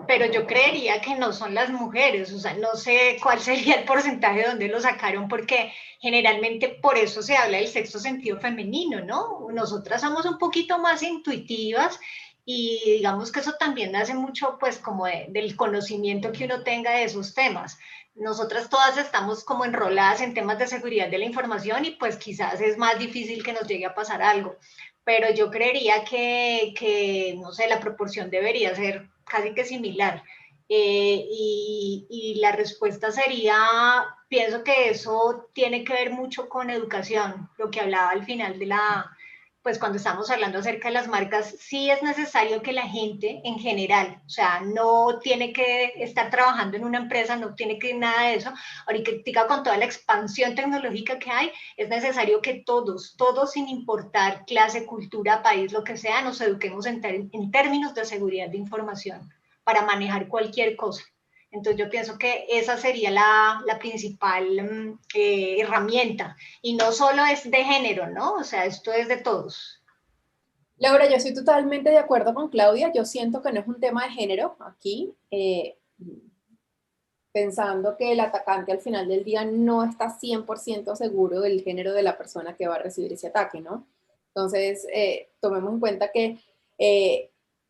pero yo creería que no son las mujeres, o sea, no sé cuál sería el porcentaje de dónde lo sacaron, porque generalmente por eso se habla del sexto sentido femenino, ¿no? Nosotras somos un poquito más intuitivas y digamos que eso también nace mucho, pues, como del conocimiento que uno tenga de esos temas. Nosotras todas estamos como enroladas en temas de seguridad de la información y pues quizás es más difícil que nos llegue a pasar algo, pero yo creería no sé, la proporción debería ser casi que similar. Y la respuesta sería, pienso que eso tiene que ver mucho con educación, lo que hablaba al final de pues cuando estamos hablando acerca de las marcas, sí es necesario que la gente en general, o sea, no tiene que estar trabajando en una empresa, no tiene que nada de eso. Ahorita con toda la expansión tecnológica que hay, es necesario que todos sin importar clase, cultura, país, lo que sea, nos eduquemos en términos de seguridad de información para manejar cualquier cosa. Entonces yo pienso que esa sería la principal herramienta. Y no solo es de género, ¿no? O sea, esto es de todos. Laura, yo estoy totalmente de acuerdo con Claudia. Yo siento que no es un tema de género aquí, pensando que el atacante al final del día no está 100% seguro del género de la persona que va a recibir ese ataque, ¿no? Entonces, tomemos en cuenta que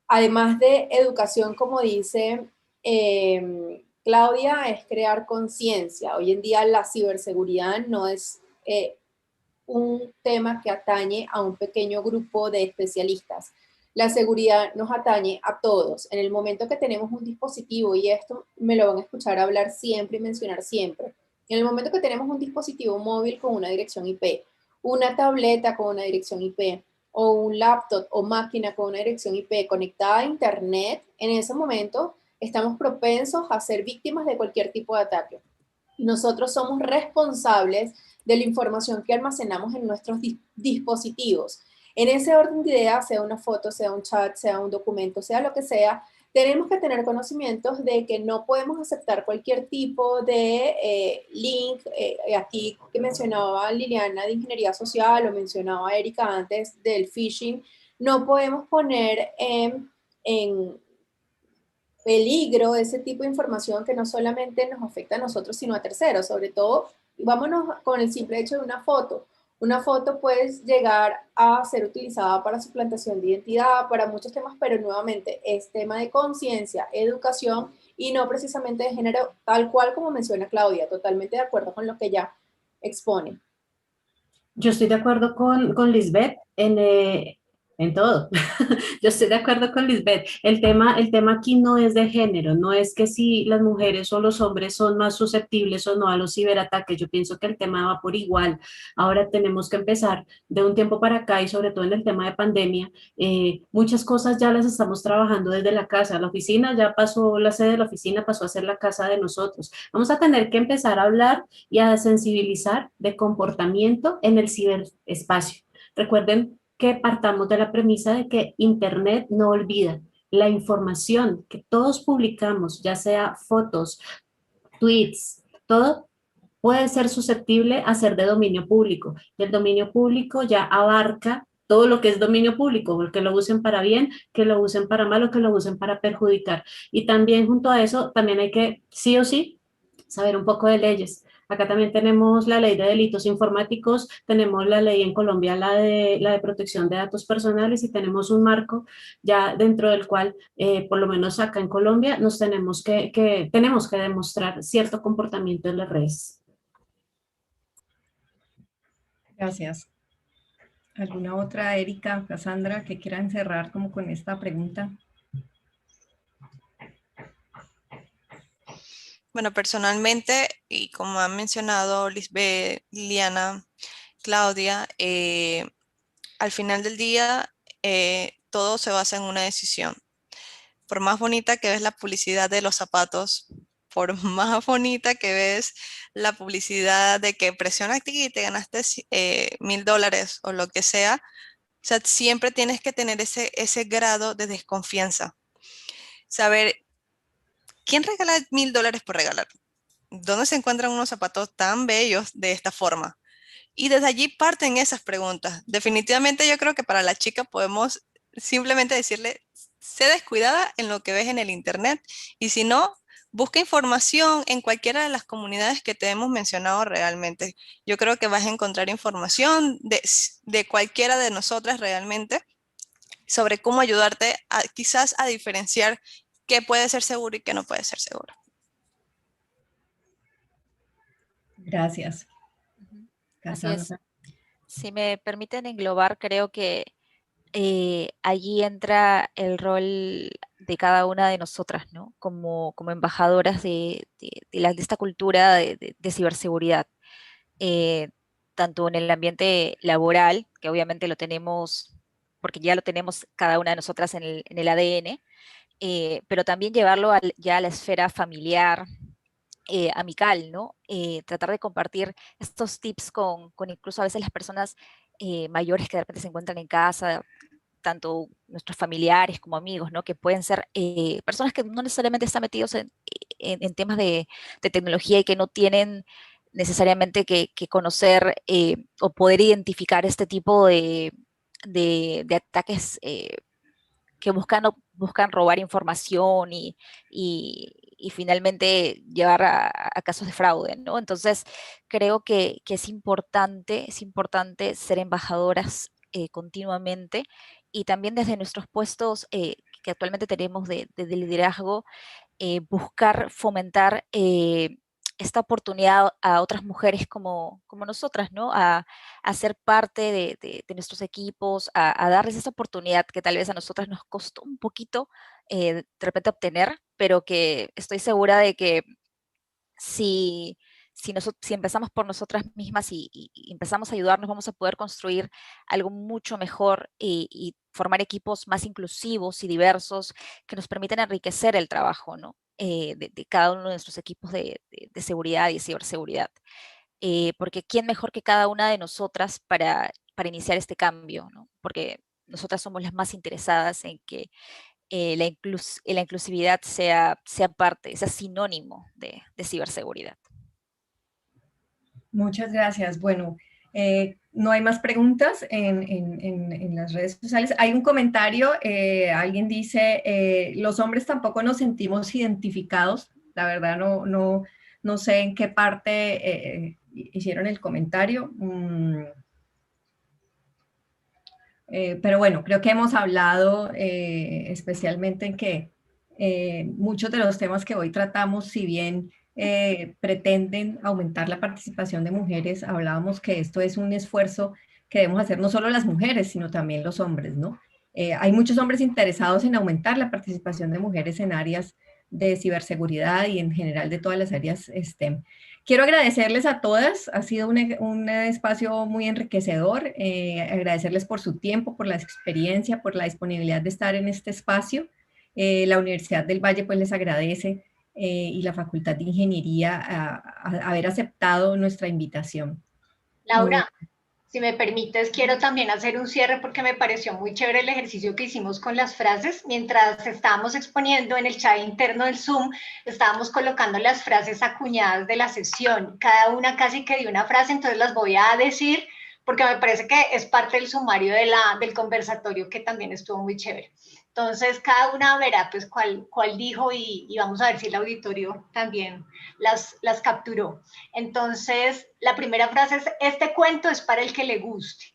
además de educación, como dice Claudia, es crear conciencia. Hoy en día la ciberseguridad no es un tema que atañe a un pequeño grupo de especialistas. La seguridad nos atañe a todos. En el momento que tenemos un dispositivo, y esto me lo van a escuchar hablar siempre y mencionar siempre, en el momento que tenemos un dispositivo móvil con una dirección IP, una tableta con una dirección IP, o un laptop o máquina con una dirección IP conectada a Internet, en ese momento estamos propensos a ser víctimas de cualquier tipo de ataque. Nosotros somos responsables de la información que almacenamos en nuestros dispositivos. En ese orden de ideas, sea una foto, sea un chat, sea un documento, sea lo que sea, tenemos que tener conocimientos de que no podemos aceptar cualquier tipo de link. Aquí que mencionaba Liliana de ingeniería social o mencionaba Erika antes del phishing, no podemos poner en peligro ese tipo de información que no solamente nos afecta a nosotros, sino a terceros. Sobre todo, vámonos con el simple hecho de una foto. Una foto puede llegar a ser utilizada para suplantación de identidad, para muchos temas, pero nuevamente es tema de conciencia, educación y no precisamente de género, tal cual como menciona Claudia, totalmente de acuerdo con lo que ella expone. Yo estoy de acuerdo con Lisbeth. En todo. Yo estoy de acuerdo con Lisbeth. El tema aquí no es de género, no es que si las mujeres o los hombres son más susceptibles o no a los ciberataques. Yo pienso que el tema va por igual. Ahora tenemos que empezar de un tiempo para acá y sobre todo en el tema de pandemia. Muchas cosas ya las estamos trabajando desde la casa. La oficina ya pasó, la sede de la oficina pasó a ser la casa de nosotros. Vamos a tener que empezar a hablar y a sensibilizar de comportamiento en el ciberespacio. Recuerden que partamos de la premisa de que Internet no olvida. La información que todos publicamos, ya sea fotos, tweets, todo puede ser susceptible a ser de dominio público. Y el dominio público ya abarca todo lo que es dominio público, que lo usen para bien, que lo usen para mal o que lo usen para perjudicar. Y también junto a eso, también hay que, sí o sí, saber un poco de leyes. Acá también tenemos la ley de delitos informáticos, tenemos la ley en Colombia, la de protección de datos personales y tenemos un marco ya dentro del cual, por lo menos acá en Colombia, nos tenemos que demostrar cierto comportamiento en las redes. Gracias. ¿Alguna otra, Erika, Cassandra, que quieran cerrar como con esta pregunta? Bueno, personalmente, y como han mencionado Lisbeth, Liliana, Claudia, al final del día todo se basa en una decisión. Por más bonita que ves la publicidad de los zapatos, por más bonita que ves la publicidad de que presiona aquí y te ganaste $1000 o lo que sea, o sea, siempre tienes que tener ese grado de desconfianza. Saber, ¿quién regala $1000 por regalar? ¿Dónde se encuentran unos zapatos tan bellos de esta forma? Y desde allí parten esas preguntas. Definitivamente yo creo que para la chica podemos simplemente decirle, sé descuidada en lo que ves en el internet y si no, busca información en cualquiera de las comunidades que te hemos mencionado realmente. Yo creo que vas a encontrar información de cualquiera de nosotras realmente sobre cómo ayudarte quizás a diferenciar qué puede ser seguro y qué no puede ser seguro. Gracias. Así es. Cassandra. Si me permiten englobar, creo que allí entra el rol de cada una de nosotras, ¿no? Como embajadoras de esta cultura de ciberseguridad, eh, tanto en el ambiente laboral, que obviamente lo tenemos, porque ya lo tenemos cada una de nosotras en el ADN, pero también llevarlo ya a la esfera familiar, amical, ¿no? Tratar de compartir estos tips con incluso a veces las personas mayores que de repente se encuentran en casa, tanto nuestros familiares como amigos, ¿no? Que pueden ser personas que no necesariamente están metidos en temas de tecnología y que no tienen necesariamente que conocer o poder identificar este tipo de ataques que buscan robar información y finalmente llevar a casos de fraude, ¿no? Entonces, creo que es importante ser embajadoras continuamente y también desde nuestros puestos que actualmente tenemos de liderazgo, buscar fomentar esta oportunidad a otras mujeres como nosotras, ¿no? A ser parte de nuestros equipos, a darles esa oportunidad que tal vez a nosotras nos costó un poquito de repente obtener, pero que estoy segura de que si empezamos por nosotras mismas y empezamos a ayudarnos, vamos a poder construir algo mucho mejor y formar equipos más inclusivos y diversos que nos permiten enriquecer el trabajo, ¿no? De cada uno de nuestros equipos de seguridad y ciberseguridad. Porque ¿quién mejor que cada una de nosotras para iniciar este cambio, ¿no? Porque nosotras somos las más interesadas en que la inclusividad sea parte, sea sinónimo de ciberseguridad. Muchas gracias. Bueno, no hay más preguntas en las redes sociales. Hay un comentario, alguien dice, los hombres tampoco nos sentimos identificados. La verdad no sé en qué parte hicieron el comentario. Pero bueno, creo que hemos hablado especialmente en que muchos de los temas que hoy tratamos, si bien pretenden aumentar la participación de mujeres, hablábamos que esto es un esfuerzo que debemos hacer no solo las mujeres, sino también los hombres, ¿no? Hay muchos hombres interesados en aumentar la participación de mujeres en áreas de ciberseguridad y en general de todas las áreas STEM. Quiero agradecerles a todas, ha sido un espacio muy enriquecedor, agradecerles por su tiempo, por la experiencia, por la disponibilidad de estar en este espacio. La Universidad del Valle pues les agradece y la Facultad de Ingeniería a haber aceptado nuestra invitación. Laura, si me permites, quiero también hacer un cierre porque me pareció muy chévere el ejercicio que hicimos con las frases. Mientras estábamos exponiendo en el chat interno del Zoom, estábamos colocando las frases acuñadas de la sesión. Cada una casi que dio una frase, entonces las voy a decir porque me parece que es parte del sumario del conversatorio que también estuvo muy chévere. Entonces, cada una verá pues cuál dijo y vamos a ver si el auditorio también las capturó. Entonces, la primera frase es, este cuento es para el que le guste.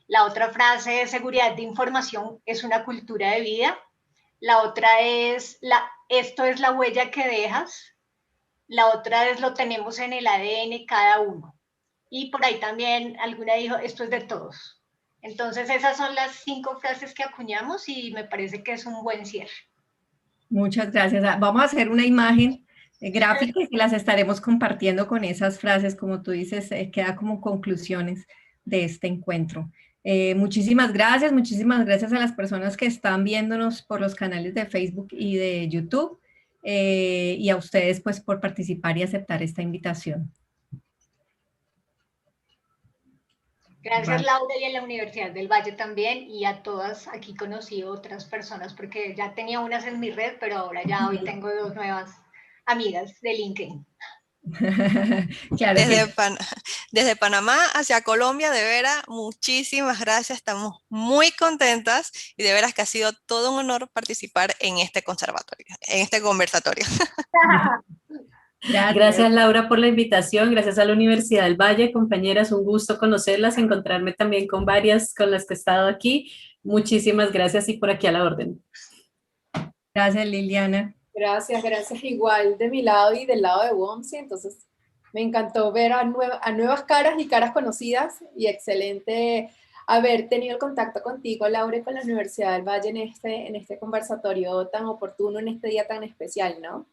La otra frase es, seguridad de información es una cultura de vida. La otra es, esto es la huella que dejas. La otra es, lo tenemos en el ADN cada uno. Y por ahí también alguna dijo, esto es de todos. Entonces esas son las 5 frases que acuñamos y me parece que es un buen cierre. Muchas gracias. Vamos a hacer una imagen gráfica y las estaremos compartiendo con esas frases, como tú dices, queda como conclusiones de este encuentro. Muchísimas gracias a las personas que están viéndonos por los canales de Facebook y de YouTube y a ustedes pues por participar y aceptar esta invitación. Gracias, Laura, y en la Universidad del Valle también, y a todas. Aquí conocí otras personas porque ya tenía unas en mi red, pero ahora ya hoy tengo 2 nuevas amigas de LinkedIn. Claro, desde Panamá hacia Colombia, de veras, muchísimas gracias, estamos muy contentas y de veras que ha sido todo un honor participar en este conversatorio. Gracias, Laura, por la invitación, gracias a la Universidad del Valle, compañeras, un gusto conocerlas, encontrarme también con varias con las que he estado aquí. Muchísimas gracias y por aquí a la orden. Gracias, Liliana. Gracias igual de mi lado y del lado de WOMSI, entonces me encantó ver a nuevas caras y caras conocidas y excelente haber tenido el contacto contigo, Laura, y con la Universidad del Valle en este conversatorio tan oportuno, en este día tan especial, ¿no?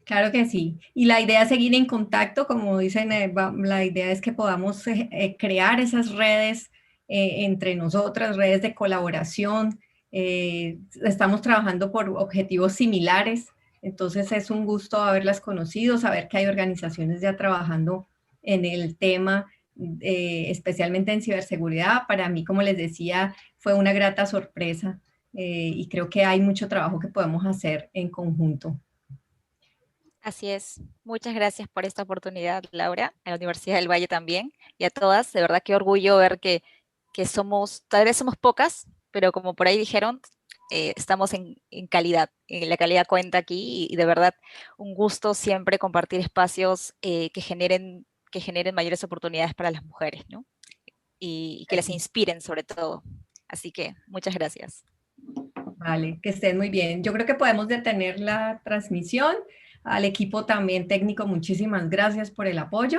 Claro que sí. Y la idea es seguir en contacto, como dicen, la idea es que podamos crear esas redes entre nosotras, redes de colaboración. Estamos trabajando por objetivos similares, entonces es un gusto haberlas conocido, saber que hay organizaciones ya trabajando en el tema, especialmente en ciberseguridad. Para mí, como les decía, fue una grata sorpresa y creo que hay mucho trabajo que podemos hacer en conjunto. Así es. Muchas gracias por esta oportunidad, Laura, a la Universidad del Valle también, y a todas. De verdad, qué orgullo ver que somos, tal vez somos pocas, pero como por ahí dijeron, estamos en calidad. La calidad cuenta aquí y de verdad un gusto siempre compartir espacios que generen mayores oportunidades para las mujeres, ¿no? Y que les inspiren sobre todo. Así que muchas gracias. Vale, que estén muy bien. Yo creo que podemos detener la transmisión. Al equipo también técnico, muchísimas gracias por el apoyo.